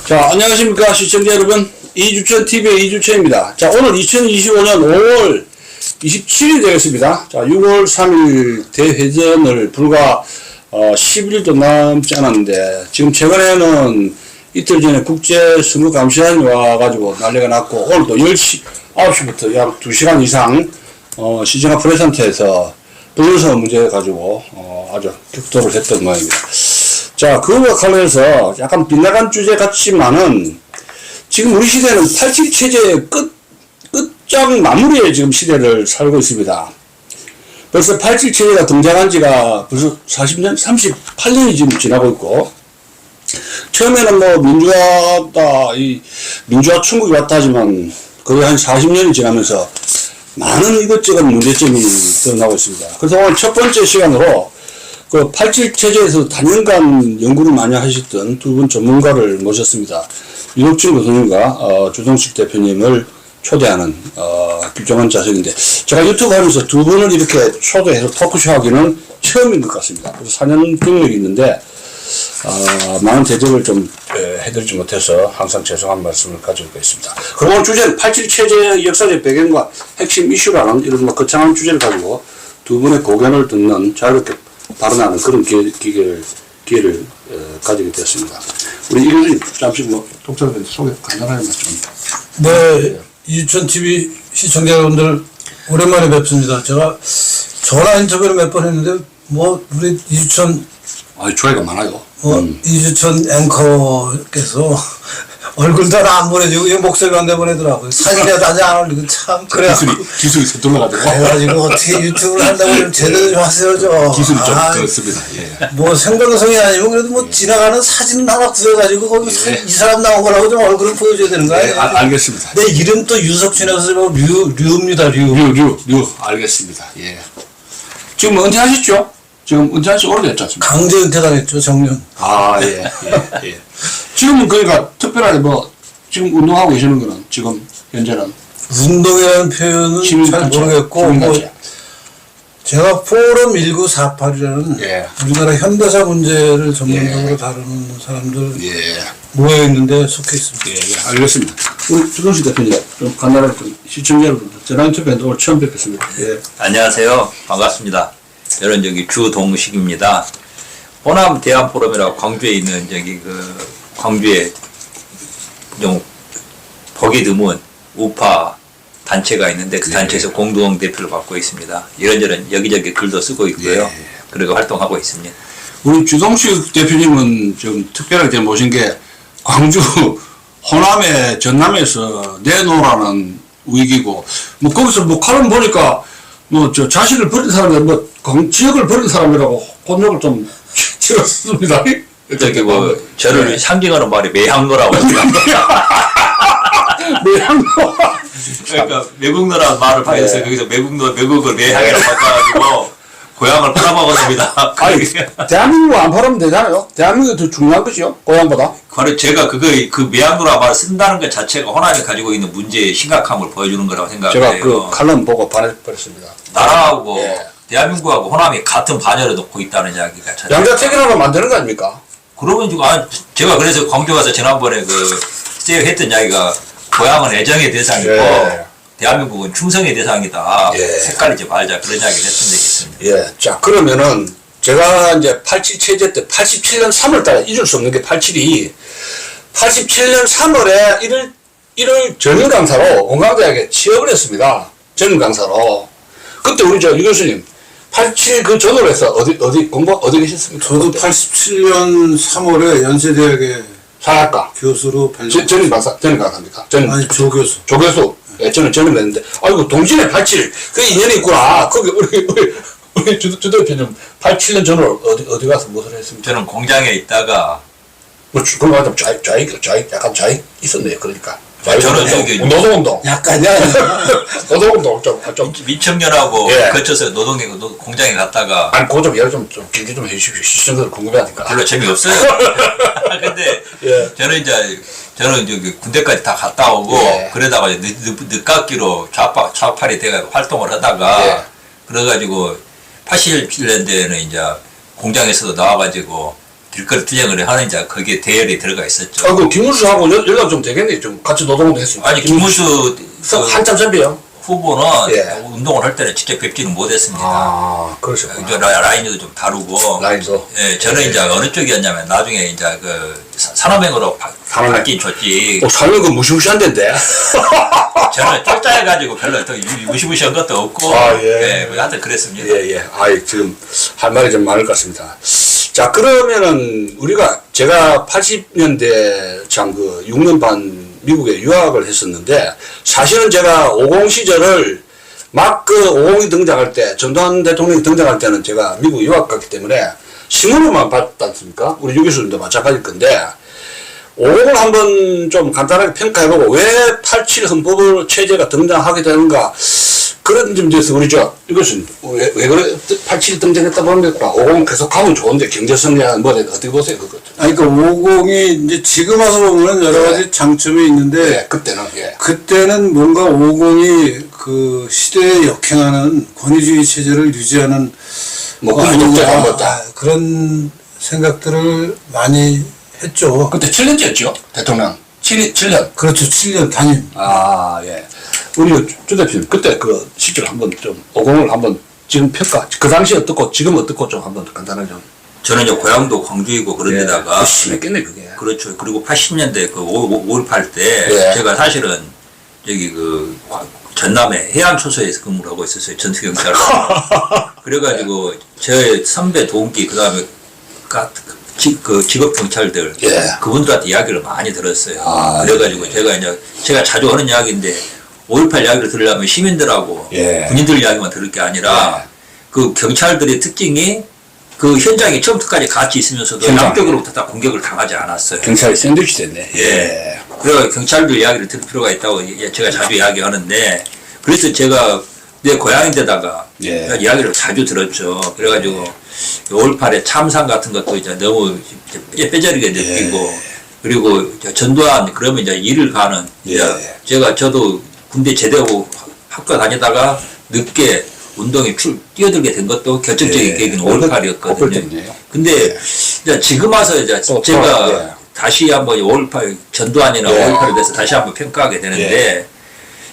자, 안녕하십니까 시청자 여러분, 이주천TV의 이주천입니다. 자, 오늘 2025년 5월 27일 되겠습니다. 자, 6월 3일 대회전을 불과 10일도 남지 않았는데, 지금 최근에는 이틀 전에 국제선거감시단이 와가지고 난리가 났고, 오늘도 10시, 9시부터 약 2시간 이상 시청자 프레센터에서 불러서 문제 가지고 아주 격돌을 했던 모양입니다. 자, 그거와 관련해서 약간 빗나간 주제 같지만은 지금 우리 시대는 87 체제의 끝장 마무리에 지금 시대를 살고 있습니다. 벌써 87 체제가 등장한 지가 벌써 40년, 38년이 지금 지나고 있고, 처음에는 뭐 민주화다, 이 민주화 충국이 왔다 하지만 거의 한 40년이 지나면서 많은 이것저것 문제점이 드러나고 있습니다. 그래서 오늘 첫 번째 시간으로 그 87 체제에서 단연간 연구를 많이 하셨던 두 분 전문가를 모셨습니다. 윤옥진 교수님과 주동식 대표님을 초대하는 규정한 자석인데, 제가 유튜브 하면서 두 분을 이렇게 초대해서 토크쇼 하기는 처음인 것 같습니다. 그래서 4년 경력이 있는데 많은 대접을 좀 해드리지 못해서 항상 죄송한 말씀을 가지고 있습니다. 그럼 오늘 주제는 87 체제의 역사적 배경과 핵심 이슈라는 이런 뭐 거창한 주제를 가지고 두 분의 고견을 듣는 자유롭게 발언하는 그런 기회를 가지게 되었습니다. 우리 이 교수님 잠시 뭐 독자들한테 소개 간단하게 좀. 네, 이주천TV 시청자 여러분들 오랜만에 뵙습니다. 제가 전화 인터뷰를 몇 번 했는데 뭐 우리 이주천 조회가 많아요. 이주천 앵커께서 얼굴도 안 보내주고 이 목소리만 내보내더라고요. 사진이라도 안 올리고 참 그래. 기술이 서툴러가지고. 그래가지고 어떻게 유튜브를 한다고 좀 제대로 좀 하세요 좀. 기술이 좀 그렇습니다. 예. 뭐 생방송이 아니면 그래도 뭐 지나가는 사진 하나 구해가지고 거기 이 사람 나온 거라고 좀 얼굴을 보여줘야 되는 거야. 네, 알겠습니다. 내 이름 또 유석진에서 뭐 류입니다 류. 알겠습니다. 예. 지금 은퇴하셨죠? 지금 은퇴한 지 오래됐지 않습니까? 강제 은퇴당했죠 작년. 예. 지금은 그러니까 특별하게 뭐 지금 운동하고 계시는 거는 지금 현재는 운동이라는 표현은 잘 모르겠고 뭐 제가 포럼 1948이라는 우리나라 현대사 문제를 전문적으로 다루는 사람들 모여 있는데 속해 있습니다. 예, 알겠습니다. 우리 주동식 대표님 좀 간단하게 시청자 여러분들 전화 인터뷰에 오늘 처음 뵙겠습니다. 예. 안녕하세요. 반갑습니다. 저는 주동식입니다. 호남 대한 포럼이라고 광주에 있는 광주에 좀 보기 드문 우파 단체가 있는데 그 단체에서 공동 대표를 맡고 있습니다. 이런저런 여기저기 글도 쓰고 있고요. 그리고 활동하고 있습니다. 우리 주동식 대표님은 좀 특별하게 모신 게 광주 호남의 전남에서 내놓으라는 위기고, 뭐 거기서 뭐 칼럼 보니까 뭐 저 자식을 버린 사람이 뭐 지역을 버린 사람이라고 곤욕을 좀 치렀습니다. 저를 상징하는 말이 매향노라고 매향노. 그러니까 매국노라는 말을 받아서 거기서 매국을 매향이라고 바꿔가지고 고향을 팔아먹었습니다. 아니, 대한민국 안 팔으면 되잖아요. 대한민국이 더 중요한 것이요, 고향보다. 바로 제가 그 매향노라 말을 쓴다는 것 자체가 호남이 가지고 있는 문제의 심각함을 보여주는 거라고 생각해요. 제가 그 칼럼 보고 반해버렸습니다. 나라하고 대한민국하고 호남이 같은 반열에 놓고 있다는 이야기가 양자택일하로 만드는 거 아닙니까? 그러면 지금 제가 그래서 광주 가서 지난번에 했던 이야기가 고향은 애정의 대상이고 대한민국은 충성의 대상이다. 헷갈리지 말자 그런 이야기를 했던 적이 있습니다. 예. 자, 그러면은 제가 이제 87 체제 때 87년 3월 달에 잊을 수 없는 게 87이 87년 3월에 1월 전임 강사로 원광대학에 취업을 했습니다. 전임 강사로. 그때 우리 유 교수님 87 그 전후로 해서 어디 계셨습니까? 저도 87년 3월에 연세대학에 사학과 교수로 전임 강사입니까? 아니 조교수. 조교수. 예, 저는 전임을 했는데, 아이고, 동진에 87, 그 인연이 있구나. 거기, 우리 주 대표님, 87년 전으로 어디 가서 무엇을 했습니까? 저는 공장에 있다가, 뭐, 그거 말하자면 약간 좌익 있었네요, 그러니까. 저는 노동운동. 약간이야. 노동운동, 좀. 민청년하고 거쳐서 공장에 갔다가. 아니, 그거 좀, 좀 길게 좀 해주십시오. 시청자들 궁금해하니까. 별로 재미없어요. 근데, 저는 군대까지 다 갔다 오고, 그러다가 늦깎이로 좌팔이 돼가지고 활동을 하다가, 그래가지고, 87년대에는 이제 공장에서도 나와가지고, 길거리 투쟁을 하는 자 거기에 대열이 들어가 있었죠. 그 김문수하고 연락 좀 되겠네. 좀 같이 노동도 했습니다. 아니 김문수 한참 전이요. 후보는 예. 운동을 할 때는 직접 뵙지는 못했습니다. 아, 그러셨구나. 라인도 좀 다르고. 라인도. 예, 저는 이제 어느 쪽이었냐면 나중에 이제 그 산업행으로 산업행. 바뀐 줬지. 사는 거 무시무시한 데인데. 저는 쫄짜해가지고 별로 더 무시무시한 것도 없고. 아, 예. 하여튼 그랬습니다. 예. 아이, 지금 할 말이 좀 많을 것 같습니다. 자, 그러면은 우리가 제가 80년대 참 그 6년 반 미국에 유학을 했었는데 사실은 제가 50 시절을 막 그 50이 등장할 때 전두환 대통령이 등장할 때는 제가 미국 유학 갔기 때문에 신문으로만 봤지 않습니까? 우리 유교수님도 마찬가지일 건데 50을 한번 좀 간단하게 평가해보고 왜 87 헌법 체제가 등장하게 되는가 그런 점에 대해서 우리 이것은 왜 그래 87 등장했다 보니까 50 계속 가면 좋은데 경제성이야 뭐 어떻게 보세요 그것? 아니, 그러니까 50이 이제 지금 와서 보면 여러 가지 장점이 있는데 네, 그때는 그때는 뭔가 50이 그 시대에 역행하는 권위주의 체제를 유지하는 뭐 아닌가, 국민적자 그런 생각들을 많이 했죠. 그때 7년째였죠 대통령 7년. 그렇죠. 7년 단임. 아 예. 우리 주 대표님 그때 그 시절 한번 좀 50을 한번 지금 평가 그 당시 어떻고 지금 어떻고 좀 한번 간단하게 좀. 저는 이제 고향도 광주이고 그런 데다가. 심했겠네 그게. 그렇죠. 그리고 80년대 그 5.18 때 예. 제가 사실은 여기 그 전남에 해안초소에서 근무를 하고 있었어요. 전투경찰로. 그래가지고 제 선배 동기 그다음에 그 직업경찰들 예. 그분들한테 이야기를 많이 들었어요. 아, 그래가지고 제가 자주 하는 이야기인데 5.18 이야기를 들으려면 시민들하고 예. 군인들 이야기만 들을 게 아니라 그 경찰들의 특징이 그 현장에 처음부터까지 같이 있으면서도 현장에. 양쪽으로부터 다 공격을 당하지 않았어요. 경찰이 샌드위치 됐네. 예. 그래서 경찰들 이야기를 들을 필요가 있다고 제가 자주 이야기하는데 그래서 제가 내 고향인데다가 예. 이야기를 자주 들었죠. 그래가지고 5.18의 참상 같은 것도 이제 너무 이제 뼈저리게 느끼고 그리고 이제 전두환 그러면 이제 일을 가는 이제 저도 군대 제대하고 학교 다니다가 늦게 운동에 뛰어들게 된 것도 결정적인 계기는 5.18이었거든요. 근데 이제 지금 와서 이제 제가 다시 한번 5.18 전두환이나 5.18에 대해서 다시 한번 평가하게 되는데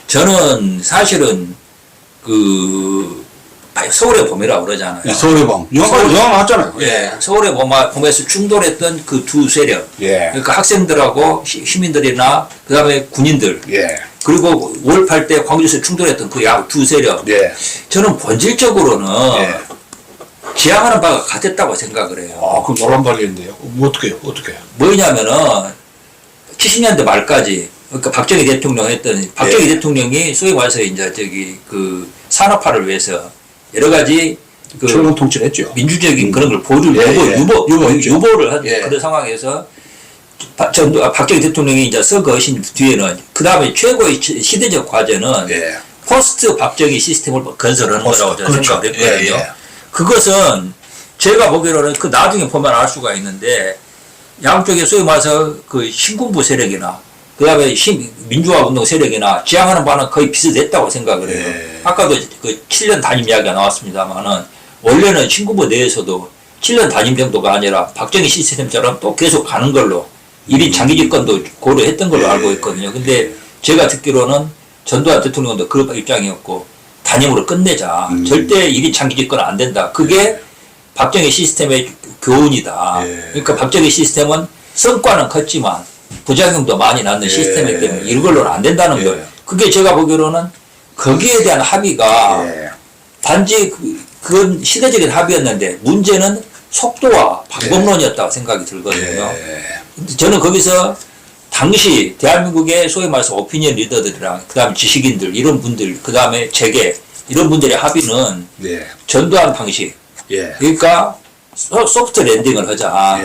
저는 사실은 그 서울의 봄이라고 그러잖아요. 서울의 봄. 영화 나왔잖아요. 예, 서울의 봄에서 충돌했던 그 두 세력. 예. 그러니까 학생들하고 시민들이나 그다음에 군인들. 예. 그리고 5.18 때 광주에서 충돌했던 그 두 세력. 예. 저는 본질적으로는 예. 지향하는 바가 같았다고 생각을 해요. 아, 그럼 노란발이인데요. 어떻게 뭐냐면은 70년대 말까지 그러니까 박정희 대통령 했던 박정희 대통령이 소위 말해서 이제 그 산업화를 위해서 여러 가지 그 철공 통치를 했죠. 민주적인 그런 걸 보류 유보를 한 그런 상황에서 박정희 대통령이 이제 서거신 뒤에는 그 다음에 최고의 시대적 과제는 포스트 박정희 시스템을 건설하는 거라고 저는 생각을 했거든요. 그것은 제가 보기로는 그 나중에 보면 알 수가 있는데 양쪽에 소위 말해서 그 신군부 세력이나 그 다음에 민주화 운동 세력이나 지향하는 바는 거의 비슷했다고 생각을 해요. 아까도 그 7년 단임 이야기가 나왔습니다만은 원래는 신군부 내에서도 7년 단임 정도가 아니라 박정희 시스템처럼 또 계속 가는 걸로 1인 장기 집권도 고려했던 걸로 알고 있거든요. 근데 제가 듣기로는 전두환 대통령도 그 입장이었고 단임으로 끝내자. 절대 1인 장기 집권은 안 된다. 그게 박정희 시스템의 교훈이다. 그러니까 박정희 시스템은 성과는 컸지만 부작용도 많이 낳는 시스템이기 때문에 이걸로는 안 된다는 거예요. 그게 제가 보기로는 거기에 대한 합의가 단지 그건 시대적인 합의였는데 문제는 속도와 방법론이었다고 생각이 들거든요. 저는 거기서 당시 대한민국의 소위 말해서 오피니언 리더들이랑 그 다음에 지식인들 이런 분들 그 다음에 재계 이런 분들의 합의는 전두환 방식 그러니까 소프트 랜딩을 하자.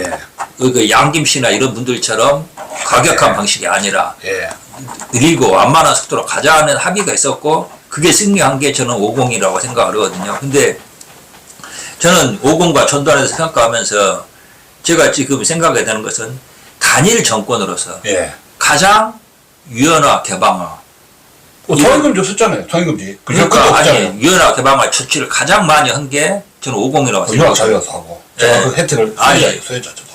그 양김씨나 이런 분들처럼 과격한 방식이 아니라 느리고 완만한 속도로 가자는 합의가 있었고 그게 승리한 게 저는 50이라고 생각을 하거든요. 근데 저는 50과 전두환에 대해서 생각하면서 제가 지금 생각하게 되는 것은 단일 정권으로서 가장 유연화 개방화 통행금지 없었잖아요. 통행금지. 그러니까 아니 유연화 개방화 조치를 가장 많이 한 게 저는 50이라고 유학 생각해요. 자유화도 하고. 제가 그 혜택을 아니 소유자 저도.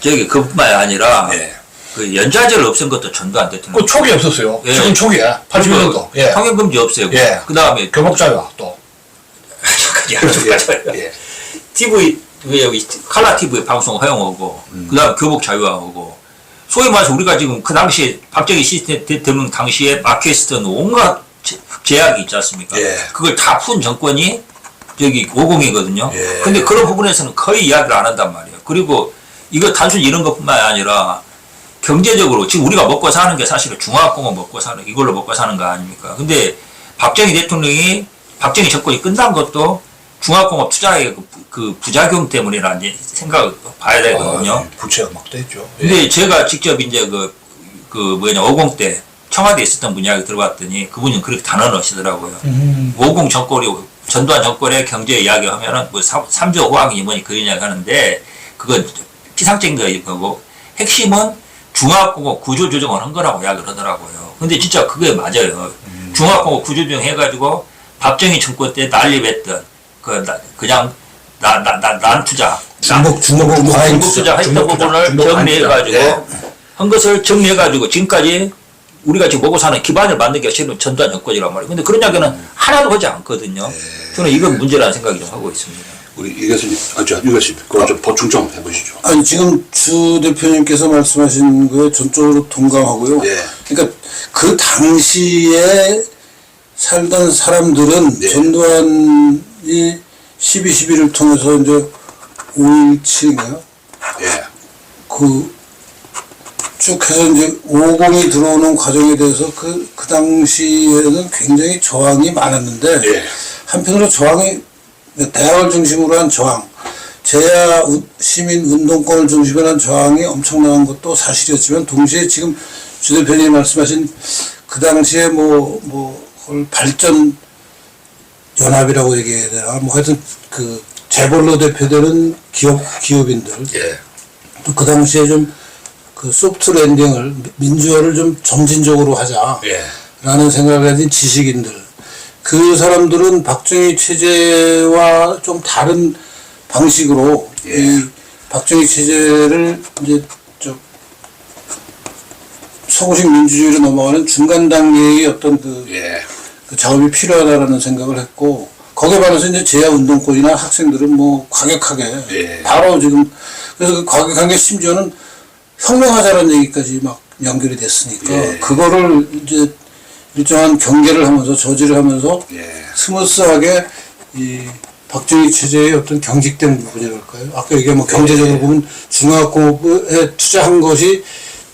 저기 그뿐만이 아니라 예. 그 연좌제를 없앤 것도 전두환 대통령. 그 초기 없었어요. 예. 지금 초기에 81년도. 예. 성형금지 없애고 예. 그 다음에 교복자유화 또. 예. TV 왜 여기 칼라 TV 방송 허용하고 그다음 교복 자유화하고 소위 말해서 우리가 지금 그 당시에 박정희 대통령 당시에 막혀있었던 온갖 제약이 있지 않습니까? 예. 그걸 다 푼 정권이 저기 50이거든요. 예. 근데 그런 부분에서는 거의 이야기를 안 한단 말이에요. 그리고 이거 단순히 이런 것뿐만 아니라 경제적으로 지금 우리가 먹고 사는 게 사실은 중화공업 먹고 사는 이걸로 먹고 사는 거 아닙니까? 근데 박정희 대통령이 박정희 정권이 끝난 것도 중화공업 투자의 그 부작용 때문이라는 생각을 봐야 되거든요. 부채가 막 됐죠. 근데 제가 직접 이제 그 뭐냐 50 때 청와대에 있었던 분 이야기 들어봤더니 그분은 그렇게 단언하시더라고요. 50 정권이 전두환 정권의 경제 이야기 하면은 뭐 3조 호황이 뭐니 그런 이야기 하는데 그건 피상적인 거고 핵심은 중화공업 구조 조정을 한 거라고 이야기를 하더라고요. 근데 진짜 그게 맞아요. 중화공업 구조 조정 해가지고 박정희 정권 때 난립했던 그냥 난 투자 중복 중복 투자 했던 부분을 정리해가지고 한 것을 정리해가지고 지금까지 우리가 지금 먹고 사는 기반을 만든 게 실은 전두환 정권이란 말이에요. 근데 그런 이야기는 하나도 하지 않거든요. 저는 이건 문제라는 생각이 좀 하고 있습니다. 우리 이 교수님, 유 교수님, 그거 좀 보충 좀 해보시죠. 아니 지금 주 대표님께서 말씀하신 거에 전적으로 동감하고요. 예. 그러니까 그 당시에 살던 사람들은 예. 전두환이 12.12를 통해서 이제 5.17인가요? 예. 쭉 해서 이제 50이 들어오는 과정에 대해서 그 당시에는 굉장히 저항이 많았는데 예. 한편으로 저항이 대학을 중심으로 한 저항, 제야 시민 운동권을 중심으로 한 저항이 엄청난 것도 사실이었지만 동시에 지금 주 대표님이 말씀하신 그 당시에 그걸 발전 연합이라고 얘기해야 되나 뭐 하여튼 그 재벌로 대표되는 기업인들 예. 또 그 당시에 좀 그 소프트 랜딩을 민주화를 좀 점진적으로 하자 예. 라는 생각을 가진 지식인들 그 사람들은 박정희 체제와 좀 다른 방식으로 예. 이 박정희 체제를 이제 서구식 민주주의로 넘어가는 중간 단계의 어떤 예. 그 작업이 필요하다라는 생각을 했고 거기에 반해서 이제 제야 운동권이나 학생들은 뭐 과격하게 예. 바로 지금 그래서 그 과격한 게 심지어는 혁명하자는 얘기까지 막 연결이 됐으니까 예. 그거를 이제 일정한 경계를 하면서 저지를 하면서 예. 스무스하게 이 박정희 체제의 어떤 경직된 부분이랄까요? 아까 얘기한 뭐 경제적으로 보면 중화공업에 투자한 것이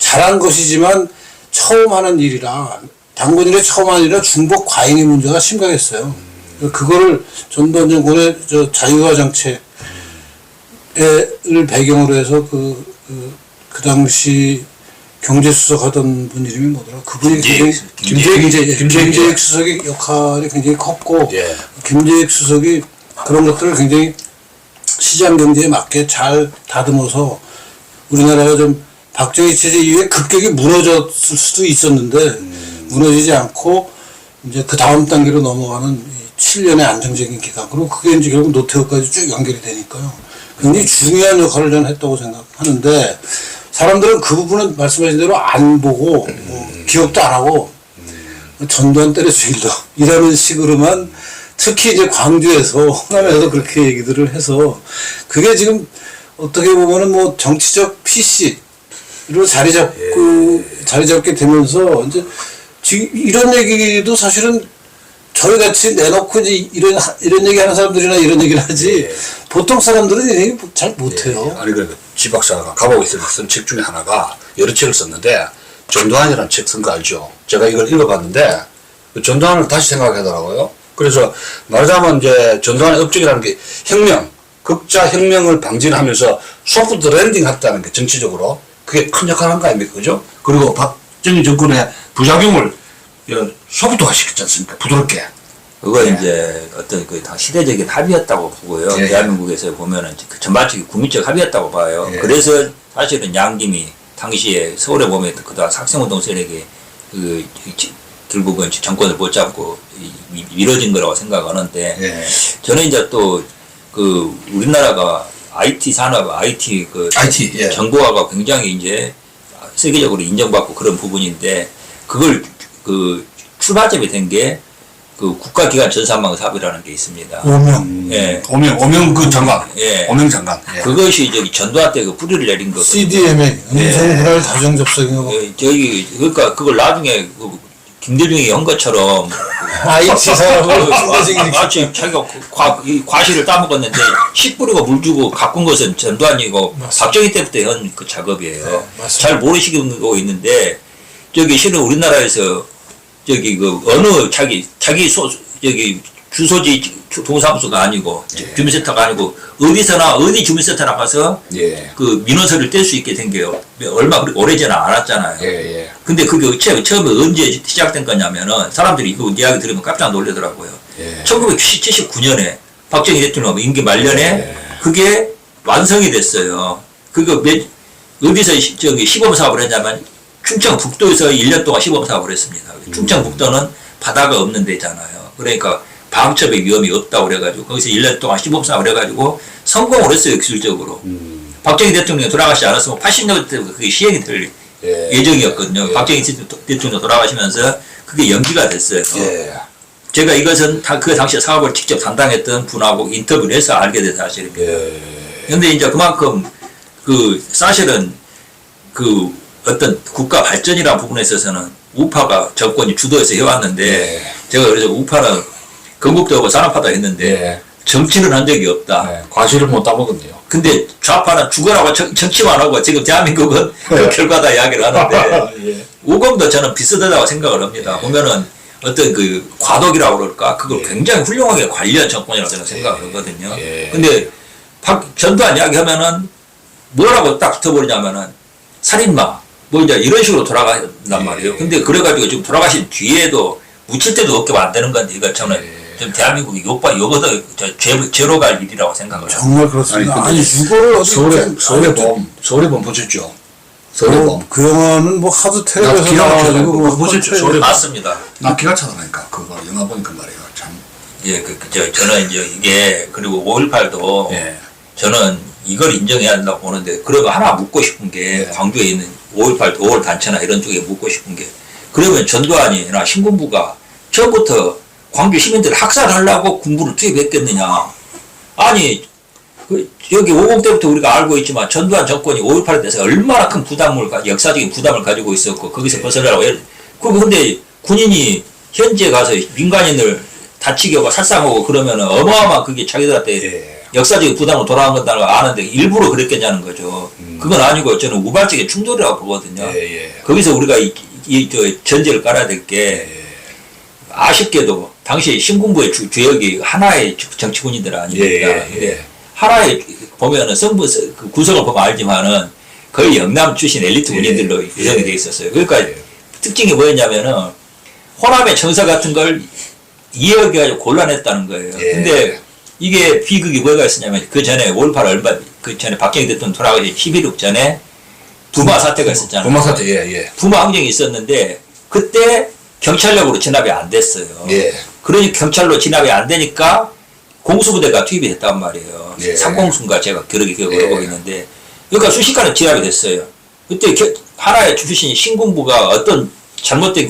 잘한 것이지만 처음 하는 일이라 당군일에 처음 하는 일이라 중복 과잉의 문제가 심각했어요. 그거를 전두환 정권의 자유화 정책을 배경으로 해서 그 당시 경제수석 하던 분 이름이 뭐더라? 그분이 김재익 수석의 역할이 굉장히 컸고 예. 김재익 수석이 그런 것들을 굉장히 시장 경제에 맞게 잘 다듬어서 우리나라가 좀 박정희 체제 이후에 급격히 무너졌을 수도 있었는데 무너지지 않고 이제 그 다음 단계로 넘어가는 7년의 안정적인 기간 그리고 그게 이제 결국 노태우까지 쭉 연결이 되니까요. 굉장히 중요한 역할을 저는 했다고 생각하는데 사람들은 그 부분은 말씀하신 대로 안 보고 기억도 안 하고 전두환 때려 죽일다 이라는 식으로만 특히 이제 광주에서 호남에서 그렇게 얘기들을 해서 그게 지금 어떻게 보면은 뭐 정치적 PC로 자리 잡게 되면서 이제 지금 이런 얘기도 사실은 저희 같이 내놓고 이제 이런 얘기 하는 사람들이나 이런 얘기를 하지 보통 사람들은 이런 얘기 잘 못해요. 아니 그러니까 지 박사가 감옥에 있을 때 쓴 책 중에 하나가 여러 책을 썼는데 전두환이라는 책 쓴 거 알죠? 제가 이걸 읽어봤는데 그 전두환을 다시 생각하더라고요. 그래서 말하자면 이제 전두환의 업적이라는 게 혁명, 극자 혁명을 방진하면서 소프트 랜딩 했다는 게 정치적으로 그게 큰 역할을 한 거 아닙니까? 그죠? 그리고 박정희 정권의 부작용을 소프트화 시켰지 않습니까? 부드럽게. 그거 이제 어떤 그 다 시대적인 합의였다고 보고요. 예. 대한민국에서 보면은 그 전반적인 국민적 합의였다고 봐요. 예. 그래서 사실은 양김이 당시에 서울에 보면 그다음 학생운동 세력이 결국은 정권을 못 잡고 미뤄진 거라고 생각하는데 예. 저는 이제 또 그 우리나라가 IT 산업, IT 그 IT, 예. 정보화가 굉장히 이제 세계적으로 인정받고 그런 부분인데 그걸 그 출발점이 된 게 그 국가기관 전산망 사업이라는 게 있습니다. 오명. 예. 오명 그 장관. 예. 오명 장관. 예. 그것이 저기 전두환 때 그 뿌리를 내린 거. CDMA 음성분할 다중 접속인가 뭐. 저기 그러니까 그걸 나중에 그 김대중이 한 것처럼 IT 산업을 마치 자기가 이 과실을 따먹었는데 씨 뿌리고 물 주고 가꾼 것은 전두환이고 박정희 때부터 한 그 작업이에요. 잘 모르시고 있는데 저기 실은 우리나라에서 저기 그 어느 자기 저기 주소지 동사무소가 아니고 주민센터가 아니고 어디서나 어디 주민센터나 가서 예. 그 민원서를 뗄 수 있게 된 게 얼마 그렇게 오래전에 않았잖아요. 예. 근데 그게 처음에 언제 시작된 거냐면은 사람들이 이거 이야기 들으면 깜짝 놀라더라고요. 예. 1979년에 박정희 대통령 임기 말년에 예. 그게 완성이 됐어요. 그거 어디서 저기 시범 사업을 했냐면 충청 북도에서 1년 동안 시범 사업을 했습니다. 충청 북도는 바다가 없는 데잖아요. 그러니까 방첩의 위험이 없다고 그래가지고 거기서 1년 동안 시범 사업을 해가지고 성공을 했어요, 기술적으로. 박정희 대통령이 돌아가시지 않았으면 80년대 때부터 그게 시행이 될 예정이었거든요. 예. 박정희 대통령 돌아가시면서 그게 연기가 됐어요. 예. 제가 이것은 그 당시에 사업을 직접 담당했던 분하고 인터뷰를 해서 알게 된 사실입니다. 예. 근데 이제 그만큼 그 사실은 그 어떤 국가 발전이라는 부분에 있어서는 우파가 정권이 주도해서 해왔는데 예. 제가 그래서 우파는 건국도 하고 산업화도 했는데 예. 정치는 한 적이 없다. 네. 과실을 못 따먹었네요. 근데 좌파는 죽어라고 정치만 하고 지금 대한민국은 그 결과다 이야기를 하는데 예. 우검도 저는 비슷하다고 생각을 합니다. 보면은 어떤 그 과도기라고 그럴까 그걸 굉장히 훌륭하게 관리한 정권이라고 저는 생각을 하거든요. 예. 근데 전두환 이야기 하면은 뭐라고 딱 붙어버리냐면은 살인마 뭐 이제 이런 식으로 돌아간단 말이에요. 근데 그래가지고 지금 돌아가신 뒤에도 묻힐 때도 없게 만드는 건데 이거 저는 좀 대한민국이 요거도 죄로 갈 일이라고 생각을 합니다. 정말 그렇습니다. 아니, 아니 유고를 어디 서울의 범 보셨죠? 서울의 범. 그 영화는 뭐 하도 나 텔레비에서 기가 막혀서 나와가지고 그거 보셨죠? 서울의 범. 맞습니다. 나 기가 차다니까 그거 영화 보니까 말이에요. 참. 예, 저는 이제 이게 그리고 5.18도 예. 저는 이걸 인정해야 한다고 보는데 그러면 하나 묻고 싶은 게 예. 광주에 있는 5.18 도올 단체나 이런 쪽에 묻고 싶은 게 그러면 전두환이나 신군부가 처음부터 광주 시민들을 학살하려고 군부를 투입했겠느냐. 아니 여기 50 때부터 우리가 알고 있지만 전두환 정권이 5.18에 대해서 얼마나 큰 역사적인 부담을 가지고 있었고 거기서 벗어나라고 근데 군인이 현지에 가서 민간인을 다치게 하고 살상하고 그러면은 어마어마한 그게 자기들한테 역사적인 부담을 돌아간 건다는 걸 아는데 일부러 그랬겠냐는 거죠. 그건 아니고 저는 우발적인 충돌이라고 보거든요. 거기서 우리가 저 전제를 깔아야 될 게 아쉽게도 당시 신군부의 주역이 하나의 정치군인들 아닙니까? 근데 하나의 보면은 그 구성을 보면 알지만은 거의 영남 출신 엘리트 군인들로 구성이 되어 있었어요. 그러니까 특징이 뭐였냐면은 호남의 청사 같은 걸 이해하기가 곤란했다는 거예요. 근데 이게 비극이 뭐가 있었냐면 그 전에 5.18 얼마 그 전에 박정희 대통령 돌아가기 11일 전에 부마 사태가 있었잖아요. 부마 사태 부마 항쟁이 있었는데 그때 경찰력으로 진압이 안 됐어요. 예. 그러니 경찰로 진압이 안 되니까 공수부대가 투입이 됐단 말이에요. 예. 상공수인가 제가 기억을 하고 있는데 그러니까 순식간에 진압이 됐어요. 그때 하나의 출신이 신군부가 어떤 잘못된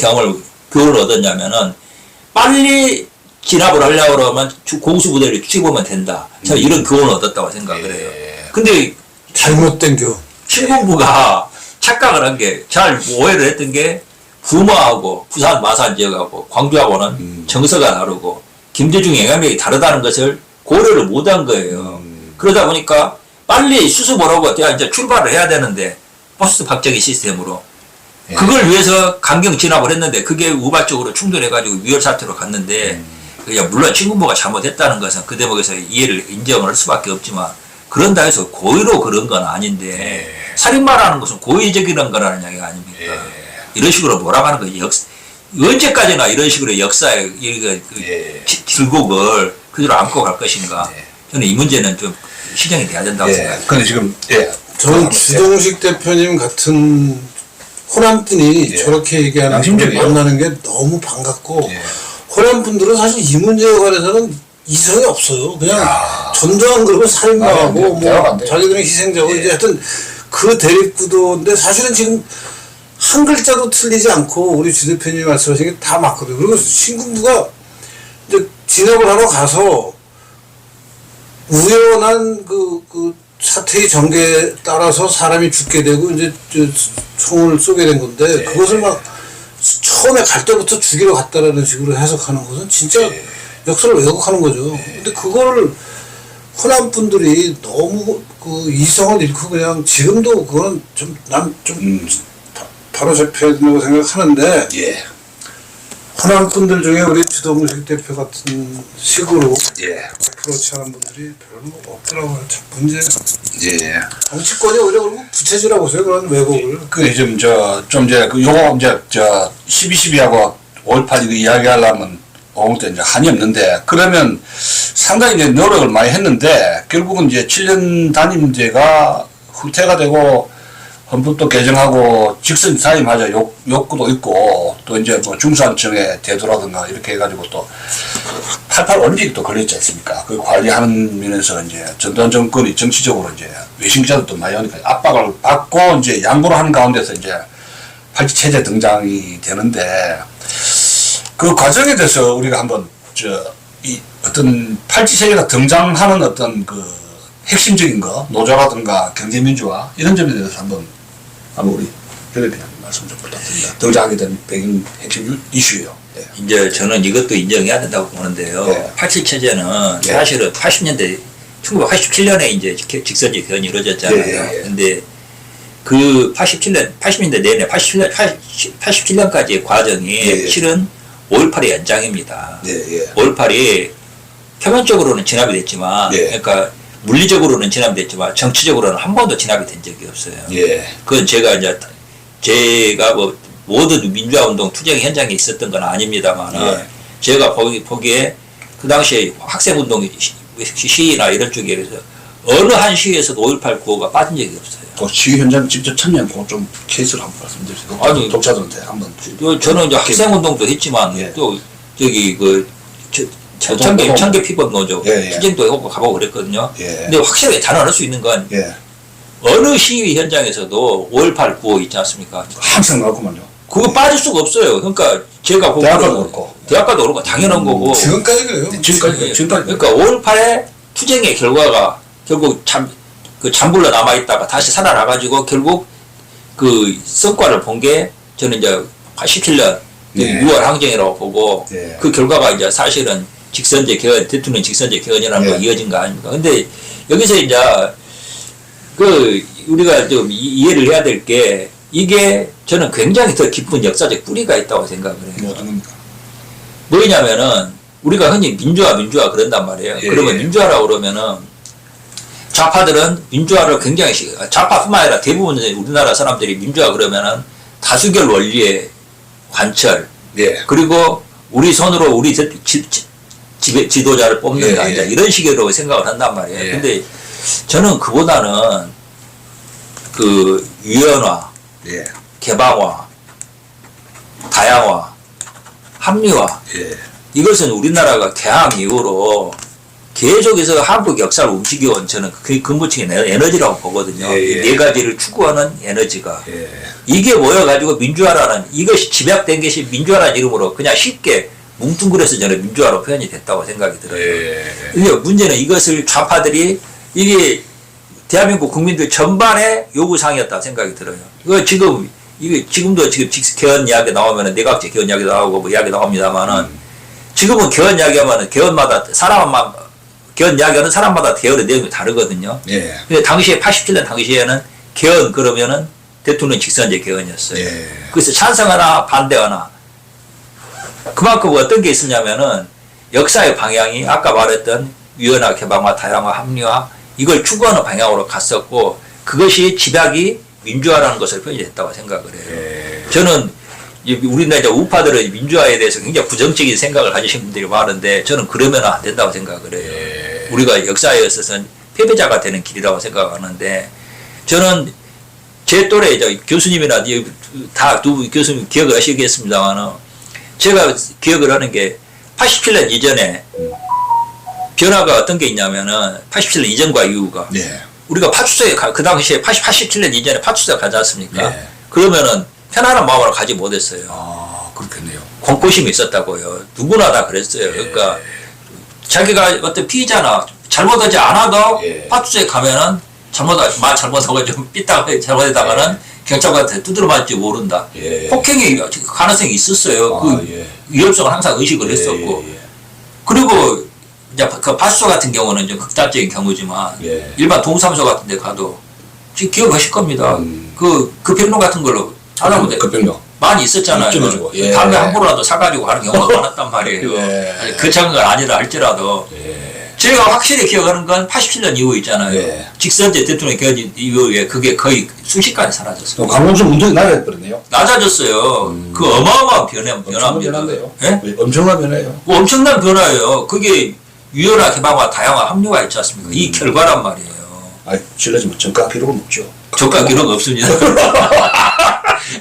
교훈을 얻었냐면은 빨리 진압을 하려고 그러면 공수부대를 투입하면 된다. 저는 이런 교훈을 얻었다고 생각을 해요. 근데 잘못된 교훈. 신군부가 착각을 한 게 잘 오해를 했던 게 부마하고 부산 마산 지역하고 광주하고는 정서가 다르고 김대중 영향력이 다르다는 것을 고려를 못한 거예요. 그러다 보니까 빨리 수습을 하고 이제 출발을 해야 되는데 포스트 박정희 시스템으로 그걸 위해서 강경 진압을 했는데 그게 우발적으로 충돌해가지고 위협 사태로 갔는데 그냥 물론 신군부가 잘못했다는 것은 그 대목에서 이해를 인정을 할 수밖에 없지만 그런다 해서 고의로 그런 건 아닌데 살인마라는 것은 고의적인 거라는 이야기가 아닙니까? 이런 식으로 몰아가는 거 언제까지나 이런 식으로 역사의 질곡을 그대로 안고 갈 것인가? 저는 이 문제는 좀 시정이 돼야 된다고 생각합니다. 근데 지금 저는 주동식 대표님 같은 호남분이 저렇게 얘기하는 걸 양심적이에요. 만나는 게 너무 반갑고 호남 분들은 사실 이 문제에 관해서는 이성이 없어요. 그냥 전두환 그러고 살인마하고 아, 대화가 안 뭐 돼. 자기들은 희생자고 이제 하여튼 그 대립구도인데 사실은 지금 한 글자도 틀리지 않고 우리 주 대표님이 말씀하신 게 다 맞거든요. 그리고 신군부가 이제 진압을 하러 가서 우연한 그 사태의 전개에 따라서 사람이 죽게 되고 이제 총을 쏘게 된 건데 그것을 막 처음에 갈 때부터 죽이러 갔다라는 식으로 해석하는 것은 진짜 역사를 왜곡하는 거죠. 근데 그거를 호남 분들이 너무 그 이성을 잃고 그냥 지금도 그거는 좀 바로 잡혀야 된다고 생각하는데 예. 호남 분들 중에 우리 주동식 대표 같은 식으로 예. 어프로치하는 분들이 별로 없더라고요. 참 문제. 예. 정치권이 오히려 그러고 부채질하고 있어요. 그런 왜곡을. 그 좀 이제 그 요거 이제 12.12하고 5.18 이거 이야기하려면 오늘 이제 한이 없는데 그러면 상당히 이제 노력을 많이 했는데 결국은 이제 7년 단임제가 후퇴가 되고 헌법도 개정하고 직선 사임하자 욕구도 있고 또 이제 뭐 중산층의 대도라든가 이렇게 해가지고 또 88 올림픽이 또 걸렸지 않습니까? 그 관리하는 면에서 이제 전두환 정권이 정치적으로 이제 외신 기자들도 많이 오니까 압박을 받고 이제 양보를 하는 가운데서 이제 팔찌 체제 등장이 되는데 그 과정에 대해서 우리가 한번 이 어떤 팔찌 체제가 등장하는 어떤 그 핵심적인 거 노조라든가 경제민주화 이런 점에 대해서 한번 우리 변 대표님 말씀 좀 부탁드립니다. 등장하게 된 배경 핵심 이슈예요. 예. 이제 저는 이것도 인정해야 된다고 보는데요. 네. 87체제는 네. 사실은 80년대 1987년에 이제 직선제 개헌이 이루어졌잖아요. 네. 근데 그 80년대 내내 87년까지의 과정이 네. 실은 5.18의 연장입니다. 예, 예. 5.18이 표면적으로는 진압이 됐지만, 네. 그러니까 물리적으로는 진압이 됐지만 정치적으로는 한 번도 진압이 된 적이 없어요. 예. 그건 제가 뭐 모든 민주화운동 투쟁 현장에 있었던 건 아닙니다만, 네. 제가 보기에 그 당시에 학생운동 시위나 이런 쪽에서 어느 한 시위에서도 5.18 구호가 빠진 적이 없어요. 또 시위 현장 직접 참여한 좀 케이스를 한번 말씀드리세요. 아니, 독자들한테 한번. 저는 이제 학생운동도 했지만, 예. 또 저기 청계 피법 노조 예, 예. 투쟁도 해보고 가보고 그랬거든요. 예. 근데 확실하게 단언할 수 있는 건 예. 어느 시위 현장에서도 5.18 구호 있지 않습니까? 항상 나오구만요. 그거 빠질 수가 없어요. 그러니까 제가 보기에는 대학가도 그렇고. 대학가도 그렇고 당연한 거고. 지금까지 그래요. 지금까지. 그러니까 5.18의 투쟁의 결과가 결국 잠불로 남아있다가 다시 살아나가지고 결국 그 성과를 본 게 저는 이제 87년 네. 6월 항쟁이라고 보고 네. 그 결과가 이제 사실은 직선제 개헌, 대통령 직선제 개헌이라는 거 네. 이어진 거 아닙니까? 근데 여기서 이제 그 우리가 좀 이해를 해야 될 게 이게 저는 굉장히 더 깊은 역사적 뿌리가 있다고 생각을 해요. 뭐 어떤 겁니까? 뭐냐면은 우리가 흔히 민주화 그런단 말이에요. 예, 그러면 예. 민주화라고 그러면은 좌파들은 민주화를 굉장히 좌파뿐만 아니라 대부분 우리나라 사람들이 민주화 그러면은 다수결 원리의 관철 예. 그리고 우리 손으로 우리 지도자를 뽑는다 예, 예. 이제 이런 식으로 생각을 한단 말이에요. 예. 근데 저는 그보다는 그 유연화, 예. 개방화, 다양화, 합리화 예. 이것은 우리나라가 개항 이후로 계속해서 한국 역사를 움직여온 저는 그 근본적인 에너지라고 보거든요. 예, 예. 이 네 가지를 추구하는 에너지가 예. 이게 모여가지고 민주화라는 이것이 집약된 것이 민주화라는 이름으로 그냥 쉽게 뭉뚱그려서 저는 민주화로 표현이 됐다고 생각이 들어요. 예. 근데 문제는 이것을 좌파들이 이게 대한민국 국민들 전반의 요구사항이었다고 생각이 들어요. 이거 지금도 개헌 이야기 나오면은 내각제 개헌 이야기 나오고 뭐 이야기 나옵니다만은 지금은 개헌 이야기하면은 개헌 이야기하는 사람마다 개헌의 내용이 다르거든요. 예. 근데 당시에 87년 당시에는 개헌 그러면은 대통령 직선제 개헌이었어요. 예. 그래서 찬성하나 반대하나 그만큼 어떤 게 있었냐면은 역사의 방향이 아까 말했던 유연화, 개방화, 다양화, 합리화 이걸 추구하는 방향으로 갔었고 그것이 집약이 민주화라는 것을 표현이 됐다고 생각을 해요. 예. 저는 우리나라 이제 우파들은 민주화에 대해서 굉장히 부정적인 생각을 가지신 분들이 많은데 저는 그러면 안 된다고 생각을 해요. 예. 우리가 역사에 있어서는 패배자가 되는 길이라고 생각하는데 저는 제 또래 교수님이나 다 두 교수님 기억을 하시겠습니다만 제가 기억을 하는 게 87년 이전에 변화가 어떤 게 있냐면은 87년 이전과 이후가 예. 우리가 파출소에 그 당시에 87년 이전에 파출소에 가지 않습니까? 네. 그러면은 편안한 마음으로 가지 못했어요. 아, 그렇겠네요. 공포심이 있었다고요. 누구나 다 그랬어요. 그러니까 자기가 어떤 피의자나 잘못하지 않아도 예. 파출소에 가면은 말 잘못하고 좀 삐딱 잘못하다가는 경찰관한테 두드려 맞을지 모른다. 예. 폭행의 가능성이 있었어요. 아, 그 예. 위협성을 항상 의식을 했었고. 예, 예. 그리고 이제 그 파출소 같은 경우는 좀 극단적인 경우지만 예. 일반 동사무소 같은 데 가도 지금 기억하실 겁니다. 그 병로 같은 걸로 하나보다 그 병력. 많이 있었잖아요. 입증해주고, 예. 담배 한 포라도 사가지고 하는 경우가 많았단 말이에요. 예. 아니, 그 장은 아니라 할지라도 제가 확실히 기억하는 건 87년 이후 있잖아요. 예. 직선제 대통령 개헌 이후에 그게 거의 순식간에 사라졌어요. 강동수 운동이 나가버렸네요. 낮아졌어요. 그 어마어마한 변화입니다. 변화인데요. 예? 엄청난 변화예요. 뭐 엄청난 변화예요. 그게 유연화, 개방화, 다양화, 합류가 있지 않습니까? 이 결과란 말이에요. 아, 실례지만 정가 기록은 없죠. 저가 기록 없습니다.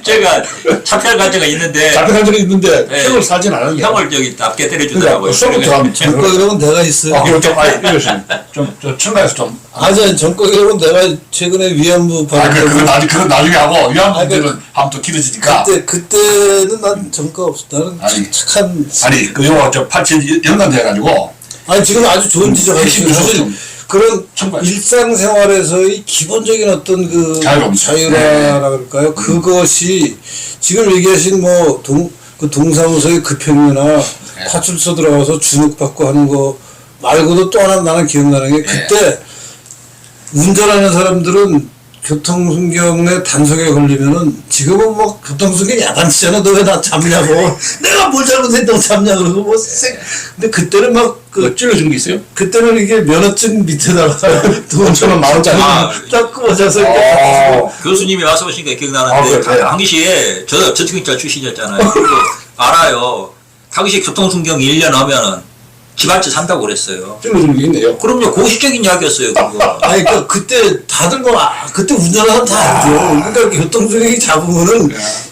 제가 차별 과제가 있는데 잡혀간 적이 있는데 예. 형을 살진 않았는데. 형을 저기 nap게 때려주더라고요. 그러니까 수업부터 하면 정과 기록은 내가 있어요. 아, 이거 좀 아니 이것은 좀 첨가해서 좀. 아니 정과 기록은 내가 최근에 위안부 아, 발언 그건 나중에 하고 위안 아니, 문제는 한번 또 길어지니까. 그때는 난 정과 없어. 나는 아니. 착한. 아니 그 영화 저 87 연관돼가지고. 아니 지금 아주 좋은 지적하시죠. 핵심 사실 좀 그런 첨가해. 일상생활에서의 기본적인 어떤 그 자유로움. 자유라 그럴까요? 그것이 지금 얘기하신 뭐 그 동사무소의 급행료나 파출소 들어가서 주눅받고 하는 거 말고도 또 하나 나는 기억나는 게 그때 운전하는 사람들은 교통순경에 단속에 걸리면은 지금은 뭐 교통순경 야단치잖아. 너 왜 나 잡냐고. 내가 뭘 잘못했다고 잡냐 그러고 뭐 근데 그때는 막 그 찔러준 게 있어요? 그때는 이게 면허증 밑에다가 돈 5,000원, 10,000원짜리. 딱 꽂아서 이렇게 교수님이 말씀하시니까 기억나는데 아, 그래요? 당시에 저 전투경찰 출신이었잖아요. 그리고 알아요. 당시 교통순경 1년 하면은 집 한 채 산다고 그랬어요. 찔러준 게 있네요. 그럼요. 공식적인 이야기였어요. 그거. 아니 그러니까 그때 다들 뭐 그때 운전하는 다 알죠. 그러니까 교통수행이 잡으면은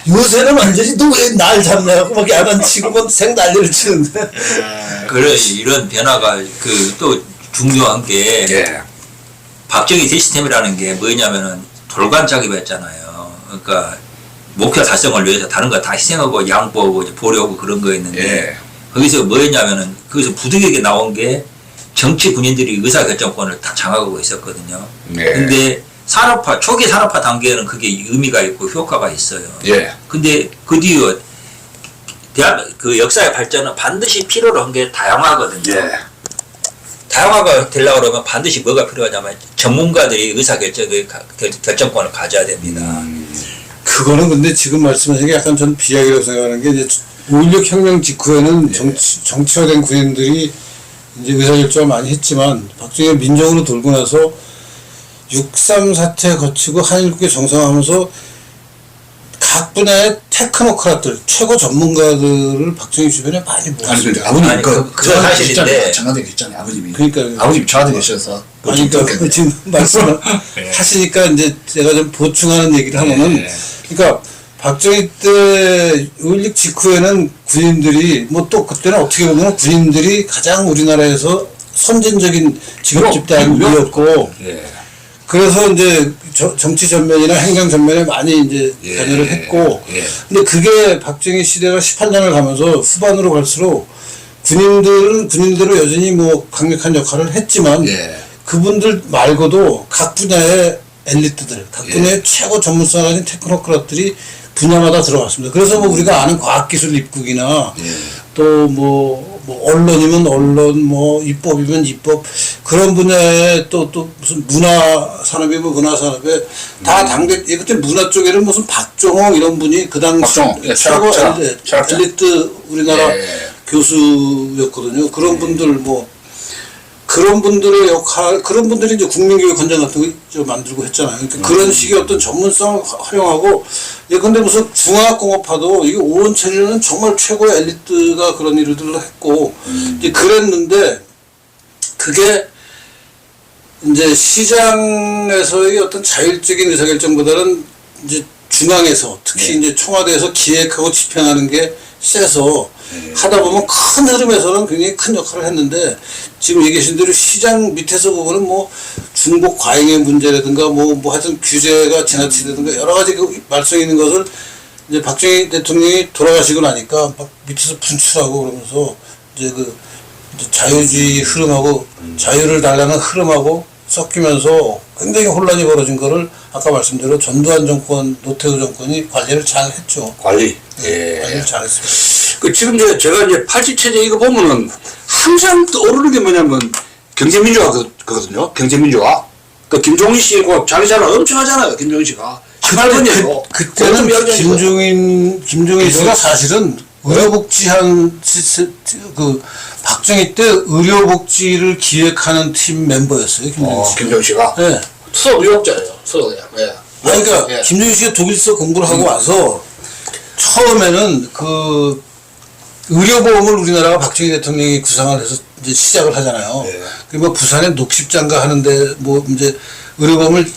요새는 완전히 너 왜 날 잡냐고 막 야단치고 막 생난리를 치는데 그런 이런 변화가 그 또 중요한 게 예. 박정희 시스템이라는 게 뭐냐면은 돌관작업이었잖아요. 그러니까 목표 달성을 위해서 다른 거 다 희생하고 양보하고 이제 보려고 그런 거였는데 예. 거기서 뭐였냐면은 거기서 부득이하게 나온 게 정치 군인들이 의사결정권을 다 장악하고 있었거든요. 네. 근데 초기 산업화 단계에는 그게 의미가 있고 효과가 있어요. 예. 근데 그 뒤에 그 역사의 발전은 반드시 필요로 한 게 다양화거든요. 예. 다양화가 되려고 그러면 반드시 뭐가 필요하냐면 전문가들이 결정권을 가져야 됩니다. 그거는 근데 지금 말씀하신 게 약간 전 비약이라고 생각하는 게 이제 5.16 혁명 직후에는 정치화된 군인들이 이제 의사결정을 많이 했지만 박정희가 민정으로 돌고 나서 6.3 사태 거치고 한일국해 정상하면서 각 분야의 테크노크라트들 최고 전문가들을 박정희 주변에 많이 아니 모았어요. 근데 아버님 아니, 그건 사실인데. 장관에 계셨잖아요. 아버님이. 그러니까 아버님 청와대 계셔서. 아니 그러니까 지금 말씀을 하시니까 이제 제가 좀 보충하는 얘기를 하면은 그러니까 박정희 때 5.16 직후에는 군인들이 뭐 또 그때는 어떻게 보면 군인들이 가장 우리나라에서 선진적인 직업 집단이었고 예. 그래서 이제 정치 전면이나 행정 전면에 많이 이제 예. 관여를 했고 예. 근데 그게 박정희 시대가 18년을 가면서 후반으로 갈수록 군인들은 군인대로 여전히 뭐 강력한 역할을 했지만 예. 그분들 말고도 각 분야의 엘리트들, 각 분야의 최고 전문성을 가진 테크노크рат들이 분야마다 들어갔습니다. 그래서 뭐 우리가 아는 과학기술 입국이나 또 뭐 언론이면 언론, 뭐 입법이면 입법 그런 분야에 또 무슨 문화산업이면 문화산업에 다 당대 그때 문화 쪽에는 무슨 박종호 이런 분이 그 당시 박종호, 예, 최고 철학자. 엘리트 우리나라 교수였거든요. 그런 분들 뭐 그런 분들의 역할, 그런 분들이 이제 국민교육 헌장 같은 거 만들고 했잖아요. 그러니까 그런 식의 어떤 전문성을 활용하고, 예, 근데 무슨 중화학공업화도 이게 오원철이라는 정말 최고의 엘리트가 그런 일들을 했고, 이제 그랬는데, 그게 이제 시장에서의 어떤 자율적인 의사결정보다는 이제 중앙에서, 특히 이제 청와대에서 기획하고 집행하는 게 세서, 하다 보면 큰 흐름에서는 굉장히 큰 역할을 했는데 지금 얘기하신 대로 시장 밑에서 보면은 뭐 중복 과잉의 문제라든가 뭐 하여튼 규제가 지나치다든가 여러 가지 그 말썽이 있는 것을 이제 박정희 대통령이 돌아가시고 나니까 막 밑에서 분출하고 그러면서 이제 그 이제 자유주의 흐름하고 자유를 달라는 흐름하고 섞이면서 굉장히 혼란이 벌어진 거를 아까 말씀대로 전두환 정권, 노태우 정권이 관리를 잘 했죠. 관리. 관리를 잘 했습니다. 그 지금 제가 이제 팔찌체제 이거 보면은 항상 떠오르는 게 뭐냐면 경제민주화 그거든요. 경제민주화. 그 김종인 씨고 자기 자랑 엄청 하잖아요. 김종인 씨가. 18번이에요. 그때는 김종인 씨가 사실은 의료복지한 그 박정희 때 의료복지를 기획하는 팀 멤버였어요. 김종인 씨. 김종인 씨가. 네. 수석 의료업자예요. 수석. 예. 그러니까 예. 김종인 씨가 독일서 공부를 하고 와서 처음에는 그 의료보험을 우리나라가 박정희 대통령이 구상을 해서 이제 시작을 하잖아요. 예. 그리고 북산에 녹십장가 하는데 뭐 이제 의료보험을